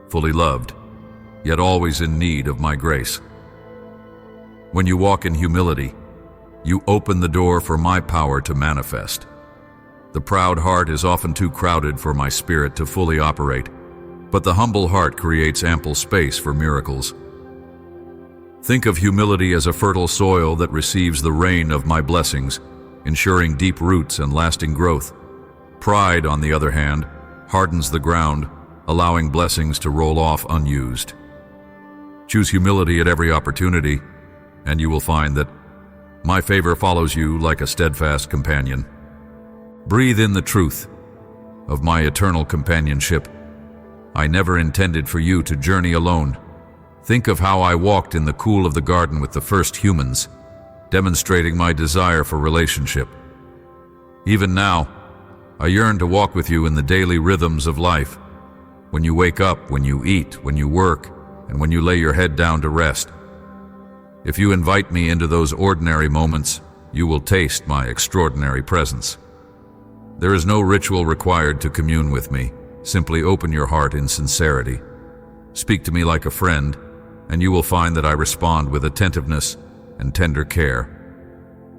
fully loved, yet always in need of my grace. When you walk in humility, you open the door for my power to manifest. The proud heart is often too crowded for my spirit to fully operate, but the humble heart creates ample space for miracles. Think of humility as a fertile soil that receives the rain of my blessings, ensuring deep roots and lasting growth. Pride, on the other hand, hardens the ground, allowing blessings to roll off unused. Choose humility at every opportunity, and you will find that my favor follows you like a steadfast companion. Breathe in the truth of my eternal companionship. I never intended for you to journey alone. Think of how I walked in the cool of the garden with the first humans, demonstrating my desire for relationship. Even now, I yearn to walk with you in the daily rhythms of life. When you wake up, when you eat, when you work, and when you lay your head down to rest. If you invite me into those ordinary moments, you will taste my extraordinary presence. There is no ritual required to commune with me. Simply open your heart in sincerity. Speak to me like a friend, and you will find that I respond with attentiveness and tender care.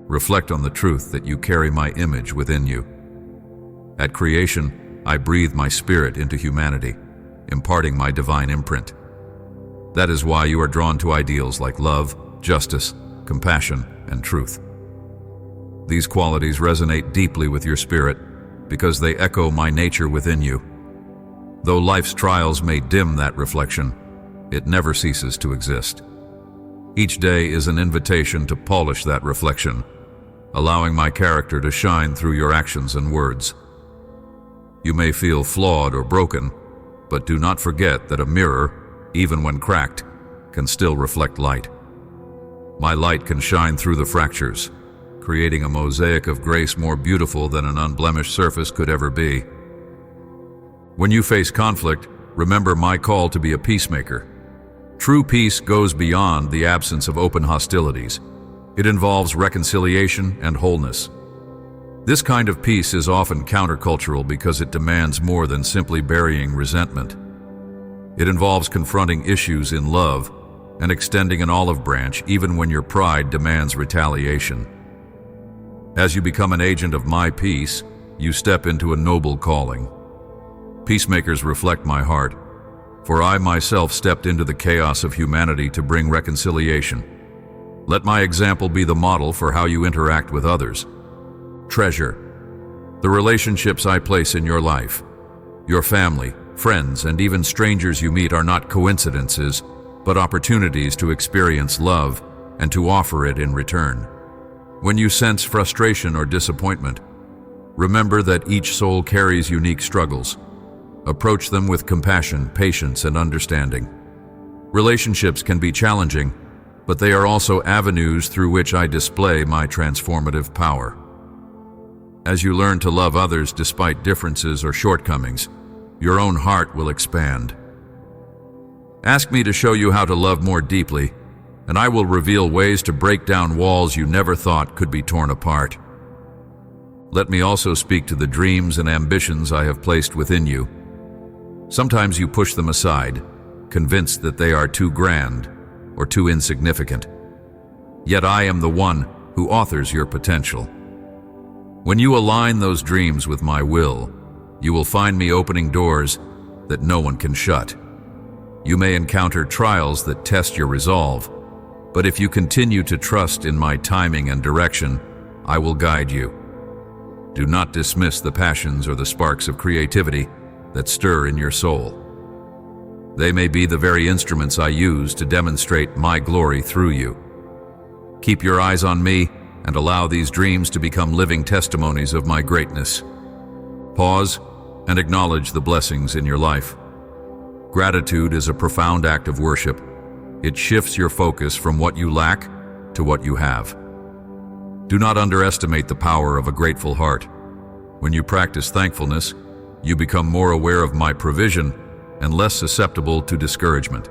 Reflect on the truth that you carry my image within you. At creation, I breathe my spirit into humanity, imparting my divine imprint. That is why you are drawn to ideals like love, justice, compassion, and truth. These qualities resonate deeply with your spirit because they echo my nature within you. Though life's trials may dim that reflection, it never ceases to exist. Each day is an invitation to polish that reflection, allowing my character to shine through your actions and words. You may feel flawed or broken, but do not forget that a mirror, even when cracked, can still reflect light. My light can shine through the fractures, creating a mosaic of grace more beautiful than an unblemished surface could ever be. When you face conflict, remember my call to be a peacemaker. True peace goes beyond the absence of open hostilities. It involves reconciliation and wholeness. This kind of peace is often countercultural because it demands more than simply burying resentment. It involves confronting issues in love and extending an olive branch even when your pride demands retaliation. As you become an agent of my peace, you step into a noble calling. Peacemakers reflect my heart, for I myself stepped into the chaos of humanity to bring reconciliation. Let my example be the model for how you interact with others. Treasure the relationships I place in your life. Your family, friends, and even strangers you meet are not coincidences, but opportunities to experience love and to offer it in return. When you sense frustration or disappointment, remember that each soul carries unique struggles. Approach them with compassion, patience, and understanding. Relationships can be challenging, but they are also avenues through which I display my transformative power. As you learn to love others despite differences or shortcomings, your own heart will expand. Ask me to show you how to love more deeply, and I will reveal ways to break down walls you never thought could be torn apart. Let me also speak to the dreams and ambitions I have placed within you. Sometimes you push them aside, convinced that they are too grand or too insignificant. Yet I am the one who authors your potential. When you align those dreams with my will, you will find me opening doors that no one can shut. You may encounter trials that test your resolve, but if you continue to trust in my timing and direction, I will guide you. Do not dismiss the passions or the sparks of creativity that stir in your soul. They may be the very instruments I use to demonstrate my glory through you. Keep your eyes on me and allow these dreams to become living testimonies of my greatness. Pause and acknowledge the blessings in your life. Gratitude is a profound act of worship. It shifts your focus from what you lack to what you have. Do not underestimate the power of a grateful heart. When you practice thankfulness, you become more aware of my provision and less susceptible to discouragement.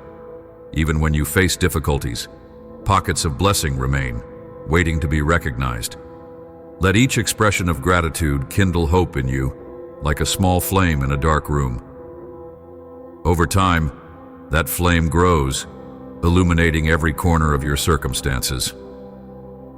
Even when you face difficulties, pockets of blessing remain, waiting to be recognized. Let each expression of gratitude kindle hope in you, like a small flame in a dark room. Over time, that flame grows, illuminating every corner of your circumstances.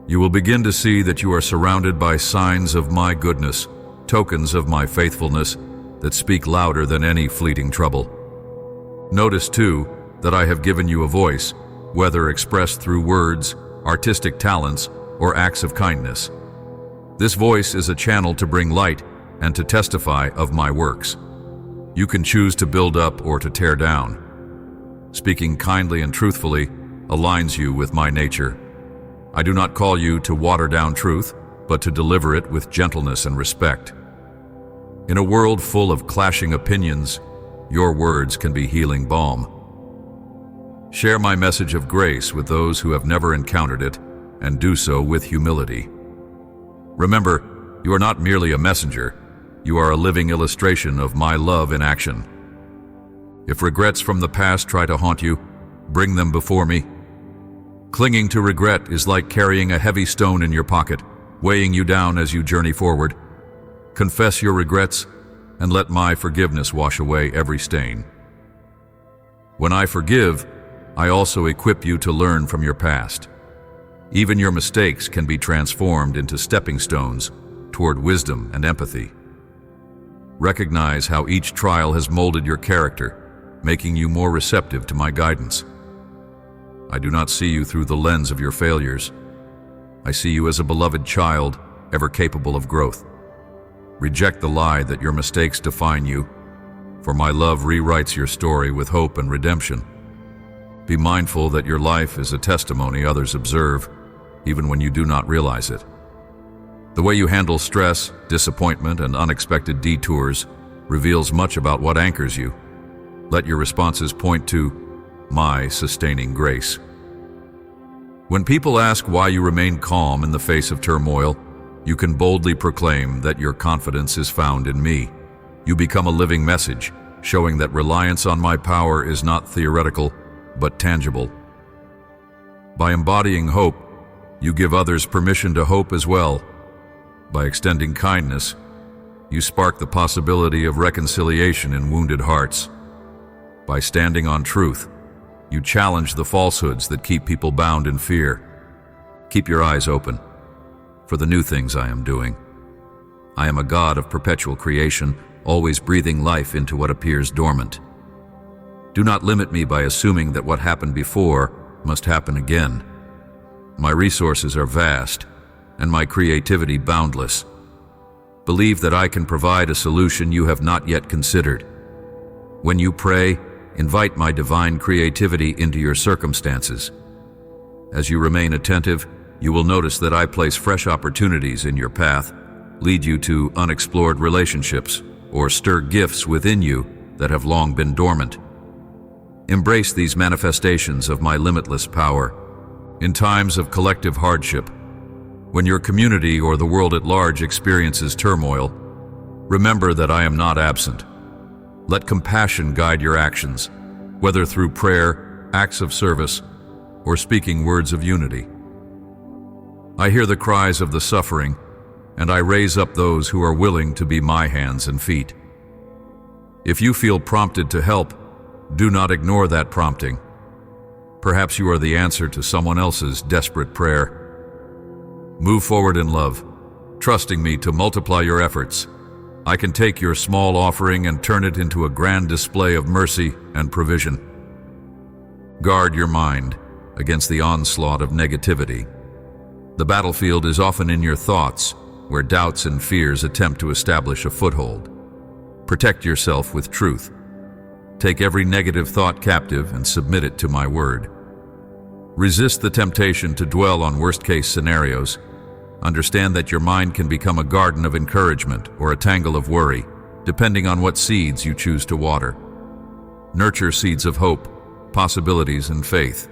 You will begin to see that you are surrounded by signs of my goodness, tokens of my faithfulness that speak louder than any fleeting trouble. Notice, too, that I have given you a voice, whether expressed through words, artistic talents, or acts of kindness. This voice is a channel to bring light and to testify of my works. You can choose to build up or to tear down. Speaking kindly and truthfully aligns you with my nature. I do not call you to water down truth, but to deliver it with gentleness and respect. In a world full of clashing opinions, your words can be healing balm. Share my message of grace with those who have never encountered it, and do so with humility. Remember, you are not merely a messenger, you are a living illustration of my love in action. If regrets from the past try to haunt you, bring them before me. Clinging to regret is like carrying a heavy stone in your pocket, weighing you down as you journey forward. Confess your regrets, and let my forgiveness wash away every stain. When I forgive, I also equip you to learn from your past. Even your mistakes can be transformed into stepping stones toward wisdom and empathy. Recognize how each trial has molded your character, making you more receptive to my guidance. I do not see you through the lens of your failures. I see you as a beloved child, ever capable of growth. Reject the lie that your mistakes define you, for my love rewrites your story with hope and redemption. Be mindful that your life is a testimony others observe, even when you do not realize it. The way you handle stress, disappointment, and unexpected detours reveals much about what anchors you. Let your responses point to my sustaining grace. When people ask why you remain calm in the face of turmoil, you can boldly proclaim that your confidence is found in me. You become a living message, showing that reliance on my power is not theoretical, but tangible. By embodying hope, you give others permission to hope as well. By extending kindness, you spark the possibility of reconciliation in wounded hearts. By standing on truth, you challenge the falsehoods that keep people bound in fear. Keep your eyes open for the new things I am doing. I am a God of perpetual creation, always breathing life into what appears dormant. Do not limit me by assuming that what happened before must happen again. My resources are vast, and my creativity boundless. Believe that I can provide a solution you have not yet considered. When you pray, invite my divine creativity into your circumstances. As you remain attentive, you will notice that I place fresh opportunities in your path, lead you to unexplored relationships, or stir gifts within you that have long been dormant. Embrace these manifestations of my limitless power. In times of collective hardship, when your community or the world at large experiences turmoil, remember that I am not absent. Let compassion guide your actions, whether through prayer, acts of service, or speaking words of unity. I hear the cries of the suffering, and I raise up those who are willing to be my hands and feet. If you feel prompted to help, do not ignore that prompting. Perhaps you are the answer to someone else's desperate prayer. Move forward in love, trusting me to multiply your efforts. I can take your small offering and turn it into a grand display of mercy and provision. Guard your mind against the onslaught of negativity. The battlefield is often in your thoughts, where doubts and fears attempt to establish a foothold. Protect yourself with truth. Take every negative thought captive and submit it to my word. Resist the temptation to dwell on worst-case scenarios. Understand that your mind can become a garden of encouragement or a tangle of worry, depending on what seeds you choose to water. Nurture seeds of hope, possibilities, and faith.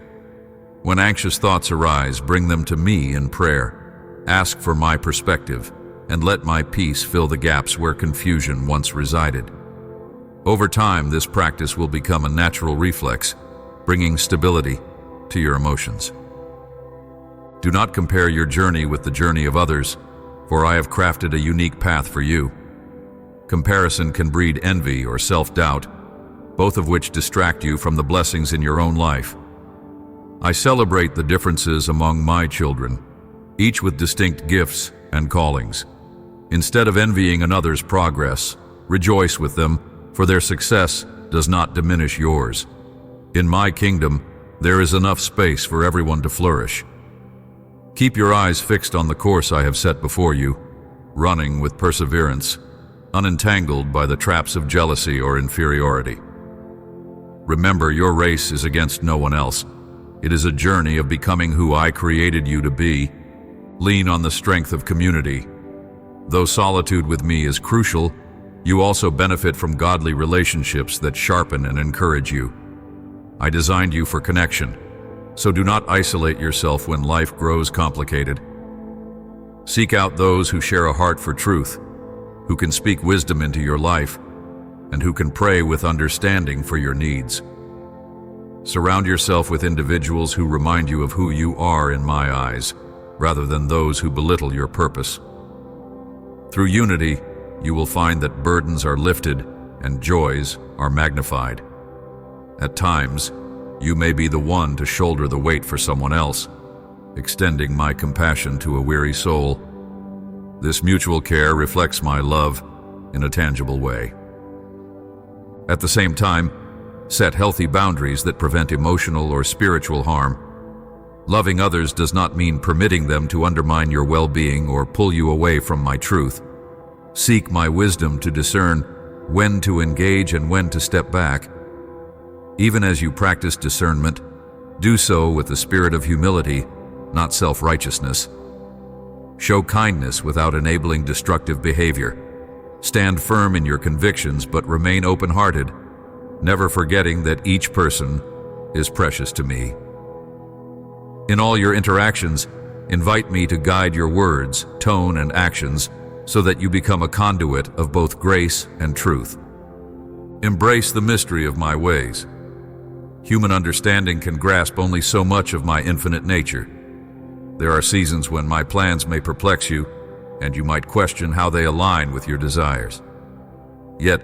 When anxious thoughts arise, bring them to me in prayer. Ask for my perspective, and let my peace fill the gaps where confusion once resided. Over time, this practice will become a natural reflex, bringing stability to your emotions. Do not compare your journey with the journey of others, for I have crafted a unique path for you. Comparison can breed envy or self-doubt, both of which distract you from the blessings in your own life. I celebrate the differences among my children, each with distinct gifts and callings. Instead of envying another's progress, rejoice with them, for their success does not diminish yours. In my kingdom, there is enough space for everyone to flourish. Keep your eyes fixed on the course I have set before you, running with perseverance, unentangled by the traps of jealousy or inferiority. Remember, your race is against no one else. It is a journey of becoming who I created you to be. Lean on the strength of community. Though solitude with me is crucial, you also benefit from godly relationships that sharpen and encourage you. I designed you for connection, so do not isolate yourself when life grows complicated. Seek out those who share a heart for truth, who can speak wisdom into your life, and who can pray with understanding for your needs. Surround yourself with individuals who remind you of who you are in my eyes, rather than those who belittle your purpose. Through unity, you will find that burdens are lifted and joys are magnified. At times, you may be the one to shoulder the weight for someone else, extending my compassion to a weary soul. This mutual care reflects my love in a tangible way. At the same time, set healthy boundaries that prevent emotional or spiritual harm. Loving others does not mean permitting them to undermine your well-being or pull you away from my truth. Seek my wisdom to discern when to engage and when to step back. Even as you practice discernment, do so with the spirit of humility, not self-righteousness. Show kindness without enabling destructive behavior. Stand firm in your convictions but remain open-hearted, never forgetting that each person is precious to me. In all your interactions, invite me to guide your words, tone, and actions so that you become a conduit of both grace and truth. Embrace the mystery of my ways. Human understanding can grasp only so much of my infinite nature. There are seasons when my plans may perplex you, and you might question how they align with your desires. Yet,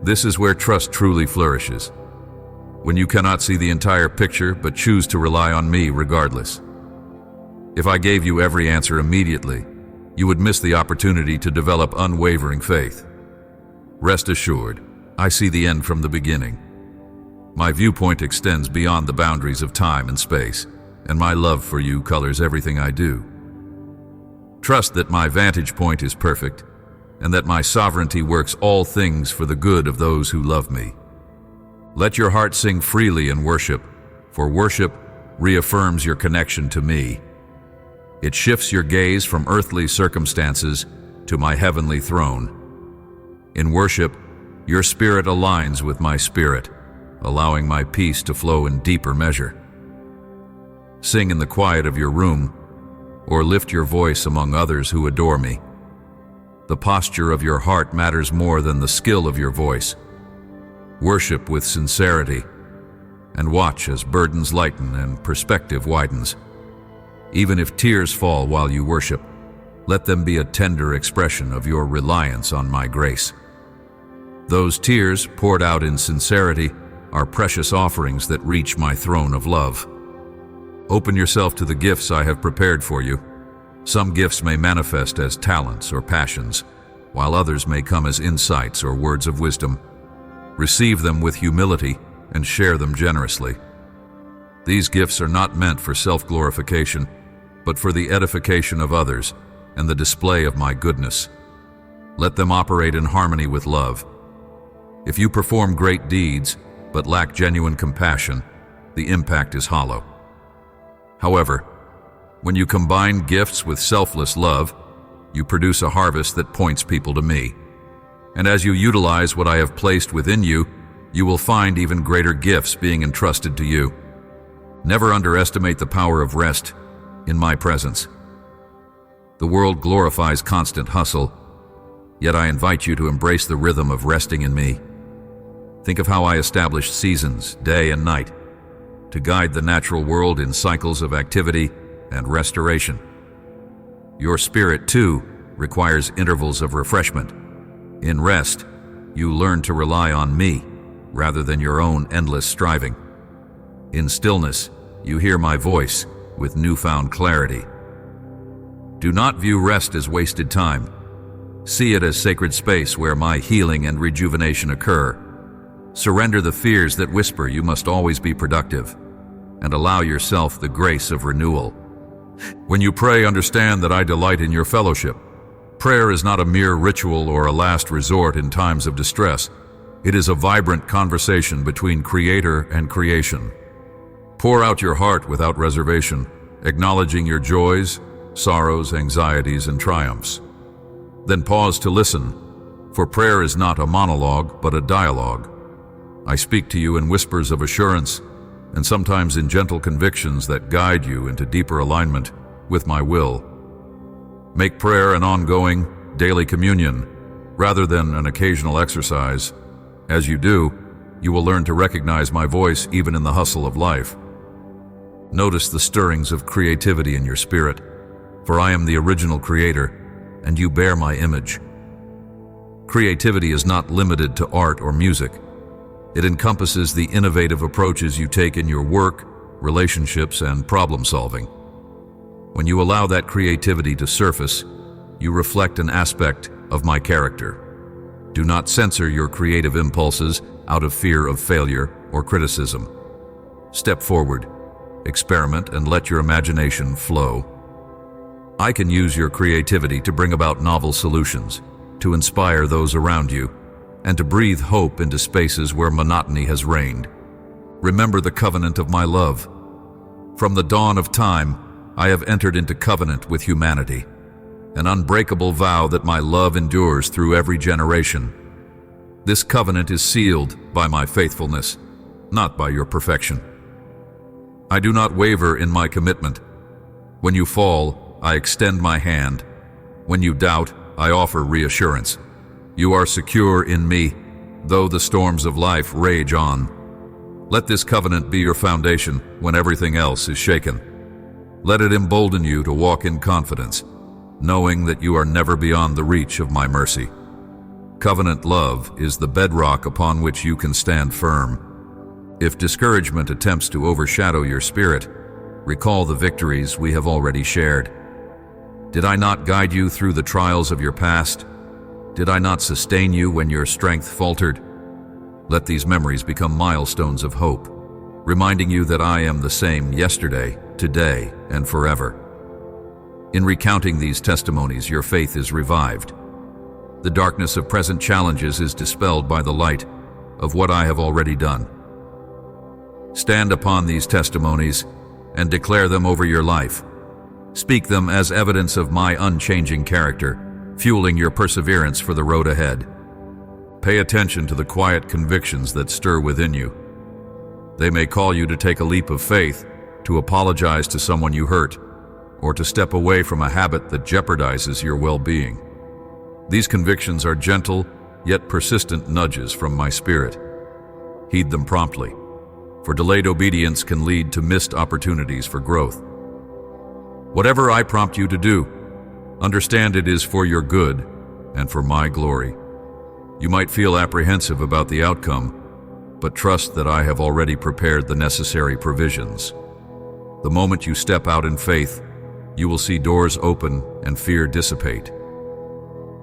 this is where trust truly flourishes, when you cannot see the entire picture but choose to rely on me regardless. If I gave you every answer immediately, you would miss the opportunity to develop unwavering faith. Rest assured, I see the end from the beginning. My viewpoint extends beyond the boundaries of time and space, and my love for you colors everything I do. Trust that my vantage point is perfect, and that my sovereignty works all things for the good of those who love me. Let your heart sing freely in worship, for worship reaffirms your connection to me. It shifts your gaze from earthly circumstances to my heavenly throne. In worship, your spirit aligns with my spirit, allowing my peace to flow in deeper measure. Sing in the quiet of your room, or lift your voice among others who adore me. The posture of your heart matters more than the skill of your voice. Worship with sincerity, and watch as burdens lighten and perspective widens. Even if tears fall while you worship, let them be a tender expression of your reliance on my grace. Those tears, poured out in sincerity, are precious offerings that reach my throne of love. Open yourself to the gifts I have prepared for you. Some gifts may manifest as talents or passions, while others may come as insights or words of wisdom. Receive them with humility and share them generously. These gifts are not meant for self-glorification, but for the edification of others and the display of my goodness. Let them operate in harmony with love. If you perform great deeds but lack genuine compassion, the impact is hollow. However, when you combine gifts with selfless love, you produce a harvest that points people to me. And as you utilize what I have placed within you, you will find even greater gifts being entrusted to you. Never underestimate the power of rest in my presence. The world glorifies constant hustle, yet I invite you to embrace the rhythm of resting in me. Think of how I established seasons, day and night, to guide the natural world in cycles of activity and restoration. Your spirit, too, requires intervals of refreshment. In rest, you learn to rely on me rather than your own endless striving. In stillness, you hear my voice with newfound clarity. Do not view rest as wasted time. See it as sacred space where my healing and rejuvenation occur. Surrender the fears that whisper you must always be productive, and allow yourself the grace of renewal. When you pray, understand that I delight in your fellowship. Prayer is not a mere ritual or a last resort in times of distress. It is a vibrant conversation between Creator and creation. Pour out your heart without reservation, acknowledging your joys, sorrows, anxieties, and triumphs. Then pause to listen, for prayer is not a monologue, but a dialogue. I speak to you in whispers of assurance, and sometimes in gentle convictions that guide you into deeper alignment with my will. Make prayer an ongoing, daily communion, rather than an occasional exercise. As you do, you will learn to recognize my voice even in the hustle of life. Notice the stirrings of creativity in your spirit, for I am the original creator, and you bear my image. Creativity is not limited to art or music. It encompasses the innovative approaches you take in your work, relationships, and problem solving. When you allow that creativity to surface, you reflect an aspect of my character. Do not censor your creative impulses out of fear of failure or criticism. Step forward, experiment, and let your imagination flow. I can use your creativity to bring about novel solutions, to inspire those around you, and to breathe hope into spaces where monotony has reigned. Remember the covenant of my love. From the dawn of time, I have entered into covenant with humanity, an unbreakable vow that my love endures through every generation. This covenant is sealed by my faithfulness, not by your perfection. I do not waver in my commitment. When you fall, I extend my hand. When you doubt, I offer reassurance. You are secure in me, though the storms of life rage on. Let this covenant be your foundation when everything else is shaken. Let it embolden you to walk in confidence, knowing that you are never beyond the reach of my mercy. Covenant love is the bedrock upon which you can stand firm. If discouragement attempts to overshadow your spirit, recall the victories we have already shared. Did I not guide you through the trials of your past? Did I not sustain you when your strength faltered? Let these memories become milestones of hope, reminding you that I am the same yesterday, today, and forever. In recounting these testimonies, your faith is revived. The darkness of present challenges is dispelled by the light of what I have already done. Stand upon these testimonies and declare them over your life. Speak them as evidence of my unchanging character, fueling your perseverance for the road ahead. Pay attention to the quiet convictions that stir within you. They may call you to take a leap of faith, to apologize to someone you hurt, or to step away from a habit that jeopardizes your well-being. These convictions are gentle, yet persistent nudges from my spirit. Heed them promptly, for delayed obedience can lead to missed opportunities for growth. Whatever I prompt you to do, understand it is for your good and for my glory. You might feel apprehensive about the outcome, but trust that I have already prepared the necessary provisions. The moment you step out in faith, you will see doors open and fear dissipate.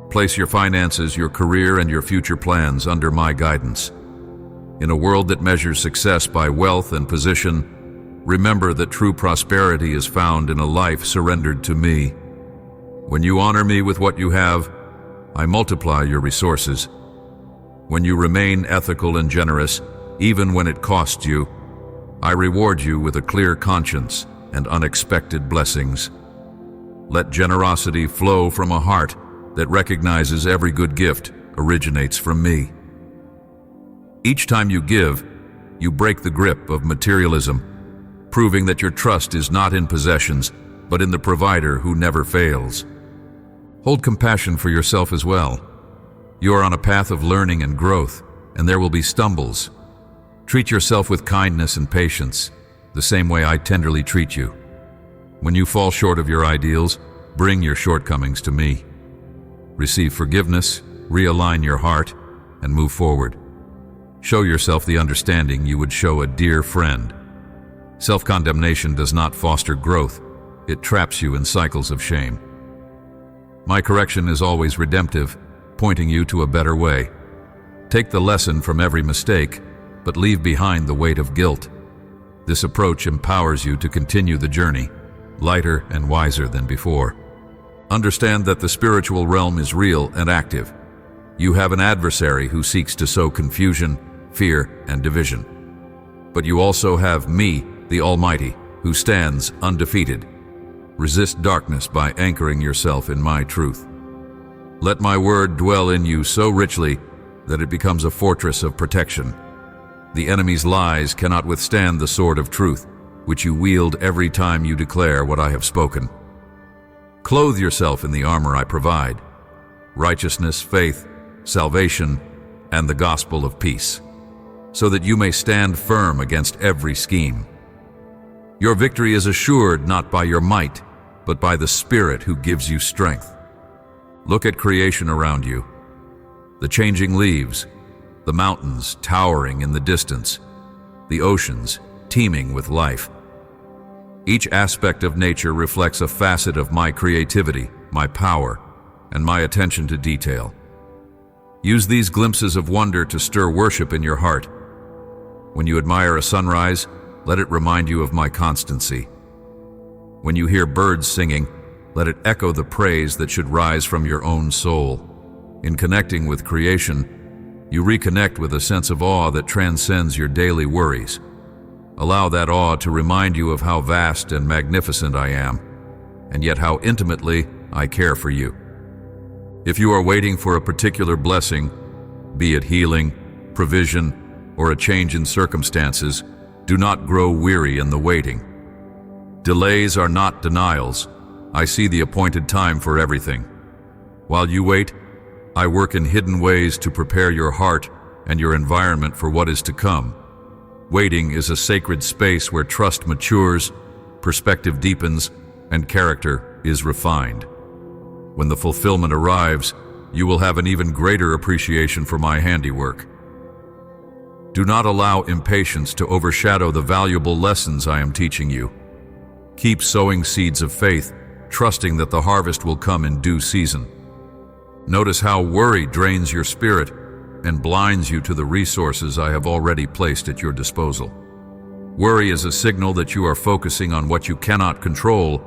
Place your finances, your career, and your future plans under my guidance. In a world that measures success by wealth and position, remember that true prosperity is found in a life surrendered to me. When you honor me with what you have, I multiply your resources. When you remain ethical and generous, even when it costs you, I reward you with a clear conscience and unexpected blessings. Let generosity flow from a heart that recognizes every good gift originates from me. Each time you give, you break the grip of materialism, proving that your trust is not in possessions, but in the provider who never fails. Hold compassion for yourself as well. You are on a path of learning and growth, and there will be stumbles. Treat yourself with kindness and patience, the same way I tenderly treat you. When you fall short of your ideals, bring your shortcomings to me. Receive forgiveness, realign your heart, and move forward. Show yourself the understanding you would show a dear friend. Self-condemnation does not foster growth. It traps you in cycles of shame. My correction is always redemptive, pointing you to a better way. Take the lesson from every mistake, but leave behind the weight of guilt. This approach empowers you to continue the journey, lighter and wiser than before. Understand that the spiritual realm is real and active. You have an adversary who seeks to sow confusion, fear, and division. But you also have me, the Almighty, who stands undefeated. Resist darkness by anchoring yourself in my truth. Let my word dwell in you so richly that it becomes a fortress of protection. The enemy's lies cannot withstand the sword of truth, which you wield every time you declare what I have spoken. Clothe yourself in the armor I provide: righteousness, faith, salvation, and the gospel of peace, so that you may stand firm against every scheme. Your victory is assured not by your might, but by the Spirit who gives you strength. Look at creation around you. The changing leaves, the mountains towering in the distance, the oceans teeming with life. Each aspect of nature reflects a facet of my creativity, my power, and my attention to detail. Use these glimpses of wonder to stir worship in your heart. When you admire a sunrise, let it remind you of my constancy. When you hear birds singing, let it echo the praise that should rise from your own soul. In connecting with creation, you reconnect with a sense of awe that transcends your daily worries. Allow that awe to remind you of how vast and magnificent I am, and yet how intimately I care for you. If you are waiting for a particular blessing, be it healing, provision, or a change in circumstances, do not grow weary in the waiting. Delays are not denials. I see the appointed time for everything. While you wait, I work in hidden ways to prepare your heart and your environment for what is to come. Waiting is a sacred space where trust matures, perspective deepens, and character is refined. When the fulfillment arrives, you will have an even greater appreciation for my handiwork. Do not allow impatience to overshadow the valuable lessons I am teaching you. Keep sowing seeds of faith, trusting that the harvest will come in due season. Notice how worry drains your spirit and blinds you to the resources I have already placed at your disposal. Worry is a signal that you are focusing on what you cannot control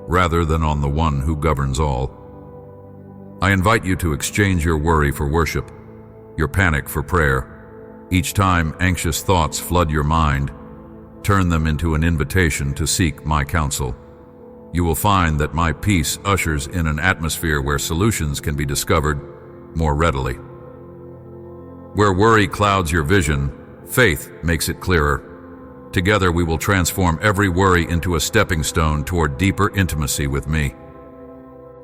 rather than on the one who governs all. I invite you to exchange your worry for worship, your panic for prayer. Each time anxious thoughts flood your mind, turn them into an invitation to seek my counsel. You will find that my peace ushers in an atmosphere where solutions can be discovered more readily. Where worry clouds your vision, faith makes it clearer. Together we will transform every worry into a stepping stone toward deeper intimacy with me.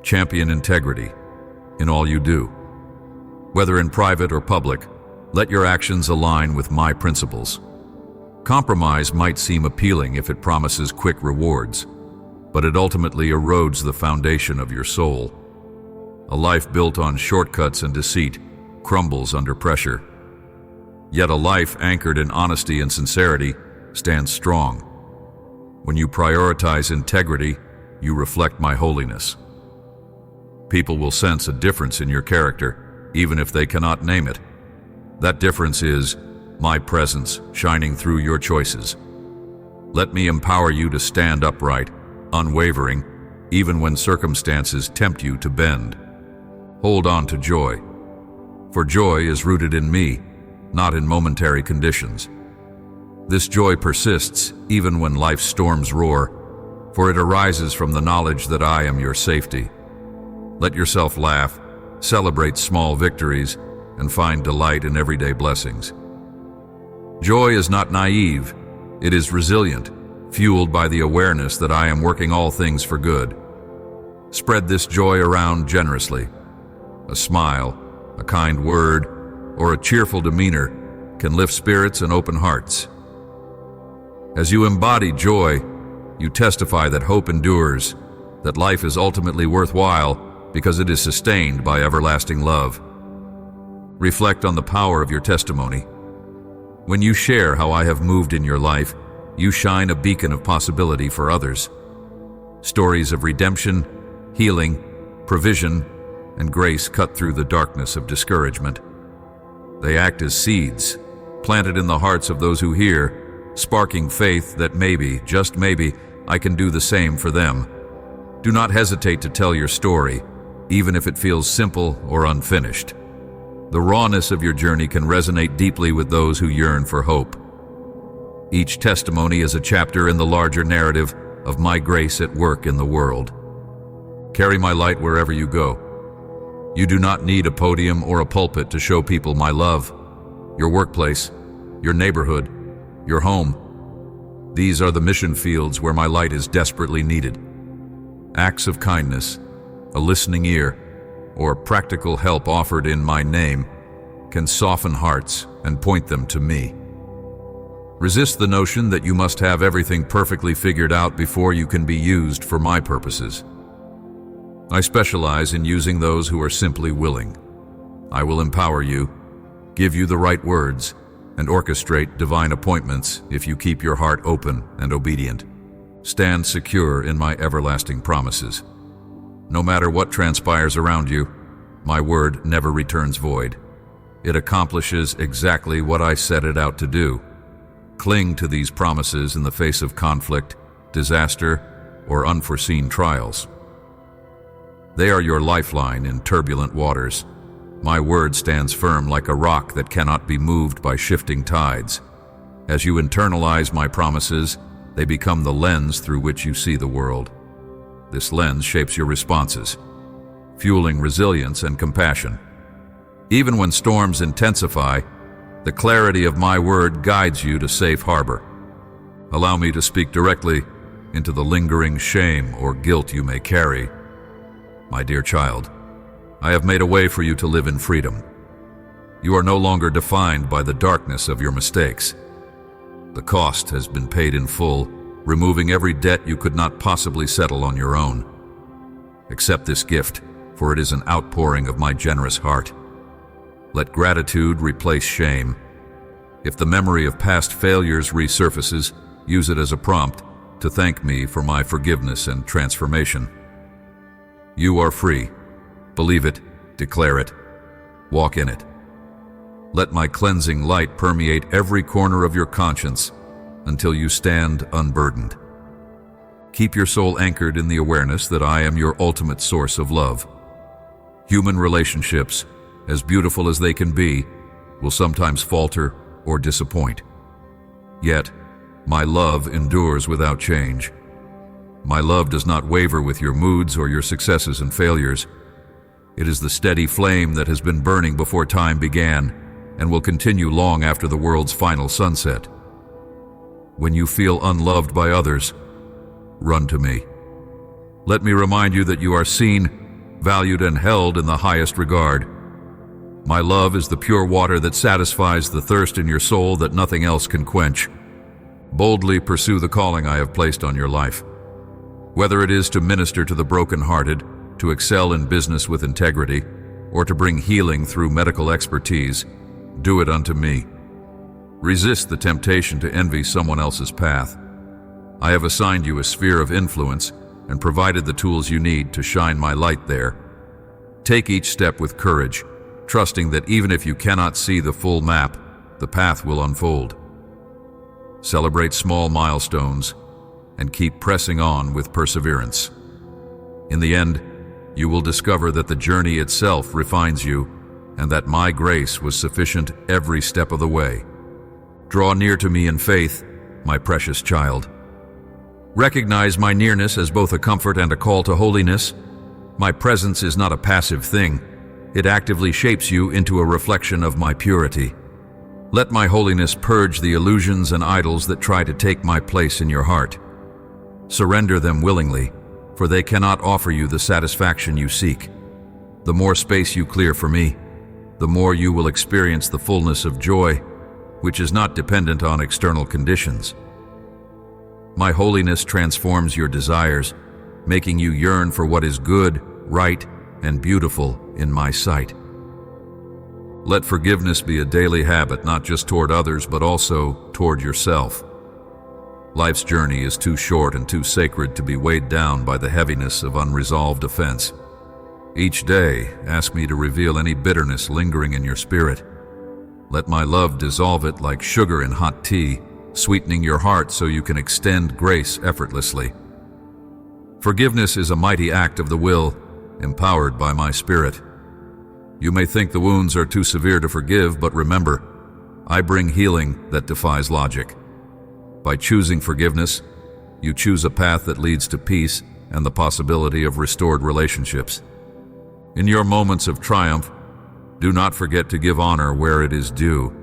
Champion integrity in all you do. Whether in private or public, let your actions align with my principles. Compromise might seem appealing if it promises quick rewards, but it ultimately erodes the foundation of your soul. A life built on shortcuts and deceit crumbles under pressure. Yet a life anchored in honesty and sincerity stands strong. When you prioritize integrity, you reflect my holiness. People will sense a difference in your character, even if they cannot name it. That difference is my presence shining through your choices. Let me empower you to stand upright, unwavering, even when circumstances tempt you to bend. Hold on to joy, for joy is rooted in me, not in momentary conditions. This joy persists even when life's storms roar, for it arises from the knowledge that I am your safety. Let yourself laugh, celebrate small victories, and find delight in everyday blessings. Joy is not naive, it is resilient, fueled by the awareness that I am working all things for good. Spread this joy around generously. A smile, a kind word, or a cheerful demeanor can lift spirits and open hearts. As you embody joy, you testify that hope endures, that life is ultimately worthwhile because it is sustained by everlasting love. Reflect on the power of your testimony. When you share how I have moved in your life, you shine a beacon of possibility for others. Stories of redemption, healing, provision, and grace cut through the darkness of discouragement. They act as seeds, planted in the hearts of those who hear, sparking faith that maybe, just maybe, I can do the same for them. Do not hesitate to tell your story, even if it feels simple or unfinished. The rawness of your journey can resonate deeply with those who yearn for hope. Each testimony is a chapter in the larger narrative of my grace at work in the world. Carry my light wherever you go. You do not need a podium or a pulpit to show people my love. Your workplace, your neighborhood, your home. These are the mission fields where my light is desperately needed. Acts of kindness, a listening ear, or practical help offered in my name can soften hearts and point them to me. Resist the notion that you must have everything perfectly figured out before you can be used for my purposes. I specialize in using those who are simply willing. I will empower you, give you the right words, and orchestrate divine appointments if you keep your heart open and obedient. Stand secure in my everlasting promises. No matter what transpires around you, my word never returns void. It accomplishes exactly what I set it out to do. Cling to these promises in the face of conflict, disaster, or unforeseen trials. They are your lifeline in turbulent waters. My word stands firm like a rock that cannot be moved by shifting tides. As you internalize my promises, they become the lens through which you see the world. This lens shapes your responses, fueling resilience and compassion. Even when storms intensify, the clarity of my word guides you to safe harbor. Allow me to speak directly into the lingering shame or guilt you may carry. My dear child, I have made a way for you to live in freedom. You are no longer defined by the darkness of your mistakes. The cost has been paid in full, removing every debt you could not possibly settle on your own. Accept this gift, for it is an outpouring of my generous heart. Let gratitude replace shame. If the memory of past failures resurfaces, use it as a prompt to thank me for my forgiveness and transformation. You are free. Believe it, declare it, walk in it. Let my cleansing light permeate every corner of your conscience until you stand unburdened. Keep your soul anchored in the awareness that I am your ultimate source of love. Human relationships, as beautiful as they can be, will sometimes falter or disappoint. Yet, my love endures without change. My love does not waver with your moods or your successes and failures. It is the steady flame that has been burning before time began and will continue long after the world's final sunset. When you feel unloved by others, run to me. Let me remind you that you are seen, valued, and held in the highest regard. My love is the pure water that satisfies the thirst in your soul that nothing else can quench. Boldly pursue the calling I have placed on your life. Whether it is to minister to the brokenhearted, to excel in business with integrity, or to bring healing through medical expertise, do it unto me. Resist the temptation to envy someone else's path. I have assigned you a sphere of influence and provided the tools you need to shine my light there. Take each step with courage, trusting that even if you cannot see the full map, the path will unfold. Celebrate small milestones and keep pressing on with perseverance. In the end, you will discover that the journey itself refines you and that my grace was sufficient every step of the way. Draw near to me in faith, my precious child. Recognize my nearness as both a comfort and a call to holiness. My presence is not a passive thing. It actively shapes you into a reflection of my purity. Let my holiness purge the illusions and idols that try to take my place in your heart. Surrender them willingly, for they cannot offer you the satisfaction you seek. The more space you clear for me, the more you will experience the fullness of joy, which is not dependent on external conditions. My holiness transforms your desires, making you yearn for what is good, right, and beautiful in my sight. Let forgiveness be a daily habit, not just toward others, but also toward yourself. Life's journey is too short and too sacred to be weighed down by the heaviness of unresolved offense. Each day, ask me to reveal any bitterness lingering in your spirit. Let my love dissolve it like sugar in hot tea, sweetening your heart so you can extend grace effortlessly. Forgiveness is a mighty act of the will, empowered by my Spirit. You may think the wounds are too severe to forgive, but remember, I bring healing that defies logic. By choosing forgiveness, you choose a path that leads to peace and the possibility of restored relationships. In your moments of triumph, do not forget to give honor where it is due.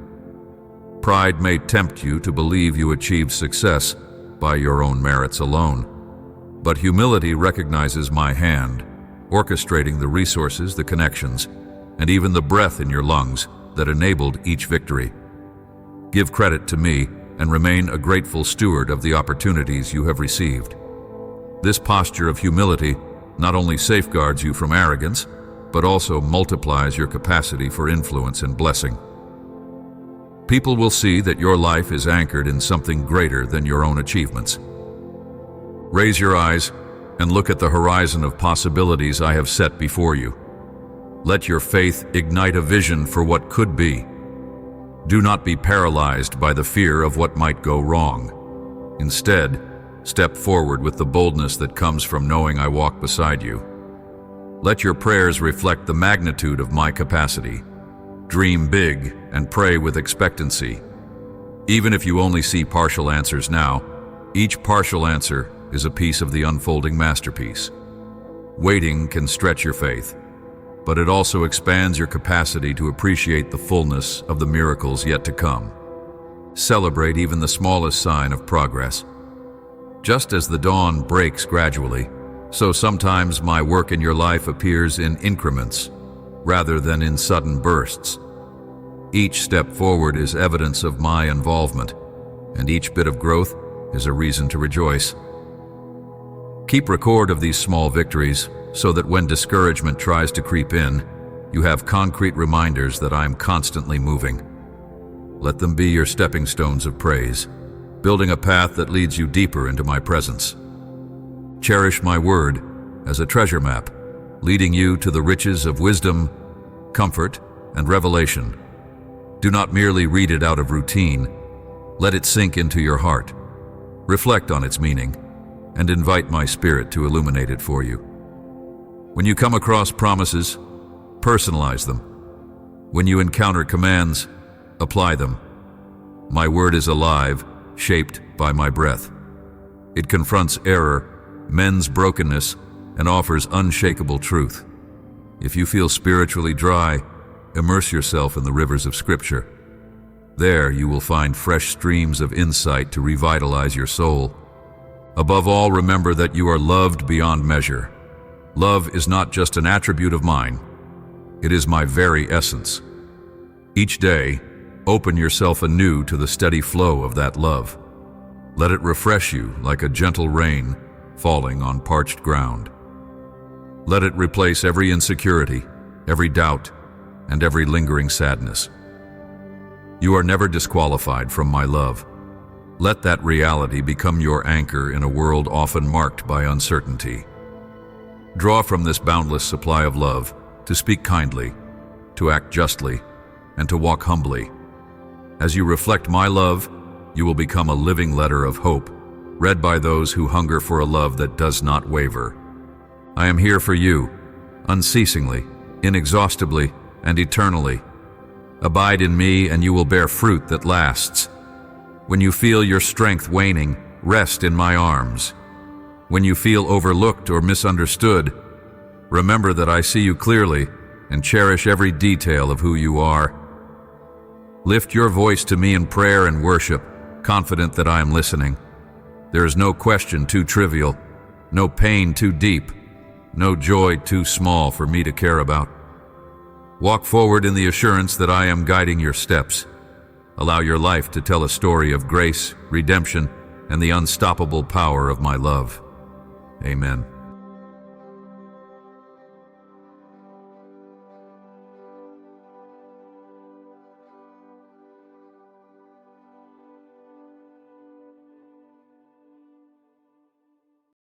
Pride may tempt you to believe you achieved success by your own merits alone, but humility recognizes my hand, orchestrating the resources, the connections, and even the breath in your lungs that enabled each victory. Give credit to me and remain a grateful steward of the opportunities you have received. This posture of humility not only safeguards you from arrogance, but also multiplies your capacity for influence and blessing. People will see that your life is anchored in something greater than your own achievements. Raise your eyes and look at the horizon of possibilities I have set before you. Let your faith ignite a vision for what could be. Do not be paralyzed by the fear of what might go wrong. Instead, step forward with the boldness that comes from knowing I walk beside you. Let your prayers reflect the magnitude of my capacity. Dream big and pray with expectancy. Even if you only see partial answers now, each partial answer is a piece of the unfolding masterpiece. Waiting can stretch your faith, but it also expands your capacity to appreciate the fullness of the miracles yet to come. Celebrate even the smallest sign of progress. Just as the dawn breaks gradually, so sometimes my work in your life appears in increments, rather than in sudden bursts. Each step forward is evidence of my involvement, and each bit of growth is a reason to rejoice. Keep record of these small victories so that when discouragement tries to creep in, you have concrete reminders that I am constantly moving. Let them be your stepping stones of praise, building a path that leads you deeper into my presence. Cherish my word as a treasure map, leading you to the riches of wisdom, comfort, and revelation. Do not merely read it out of routine. Let it sink into your heart. Reflect on its meaning, and invite my Spirit to illuminate it for you. When you come across promises, personalize them. When you encounter commands, apply them. My word is alive, shaped by my breath. It confronts error, mends brokenness, and offers unshakable truth. If you feel spiritually dry, immerse yourself in the rivers of Scripture. There you will find fresh streams of insight to revitalize your soul. Above all, remember that you are loved beyond measure. Love is not just an attribute of mine. It is my very essence. Each day, open yourself anew to the steady flow of that love. Let it refresh you like a gentle rain falling on parched ground. Let it replace every insecurity, every doubt, and every lingering sadness. You are never disqualified from my love. Let that reality become your anchor in a world often marked by uncertainty. Draw from this boundless supply of love to speak kindly, to act justly, and to walk humbly. As you reflect my love, you will become a living letter of hope, read by those who hunger for a love that does not waver. I am here for you, unceasingly, inexhaustibly, and eternally. Abide in me, and you will bear fruit that lasts. When you feel your strength waning, rest in my arms. When you feel overlooked or misunderstood, remember that I see you clearly and cherish every detail of who you are. Lift your voice to me in prayer and worship, confident that I am listening. There is no question too trivial, no pain too deep, no joy too small for me to care about. Walk forward in the assurance that I am guiding your steps. Allow your life to tell a story of grace, redemption, and the unstoppable power of my love. Amen.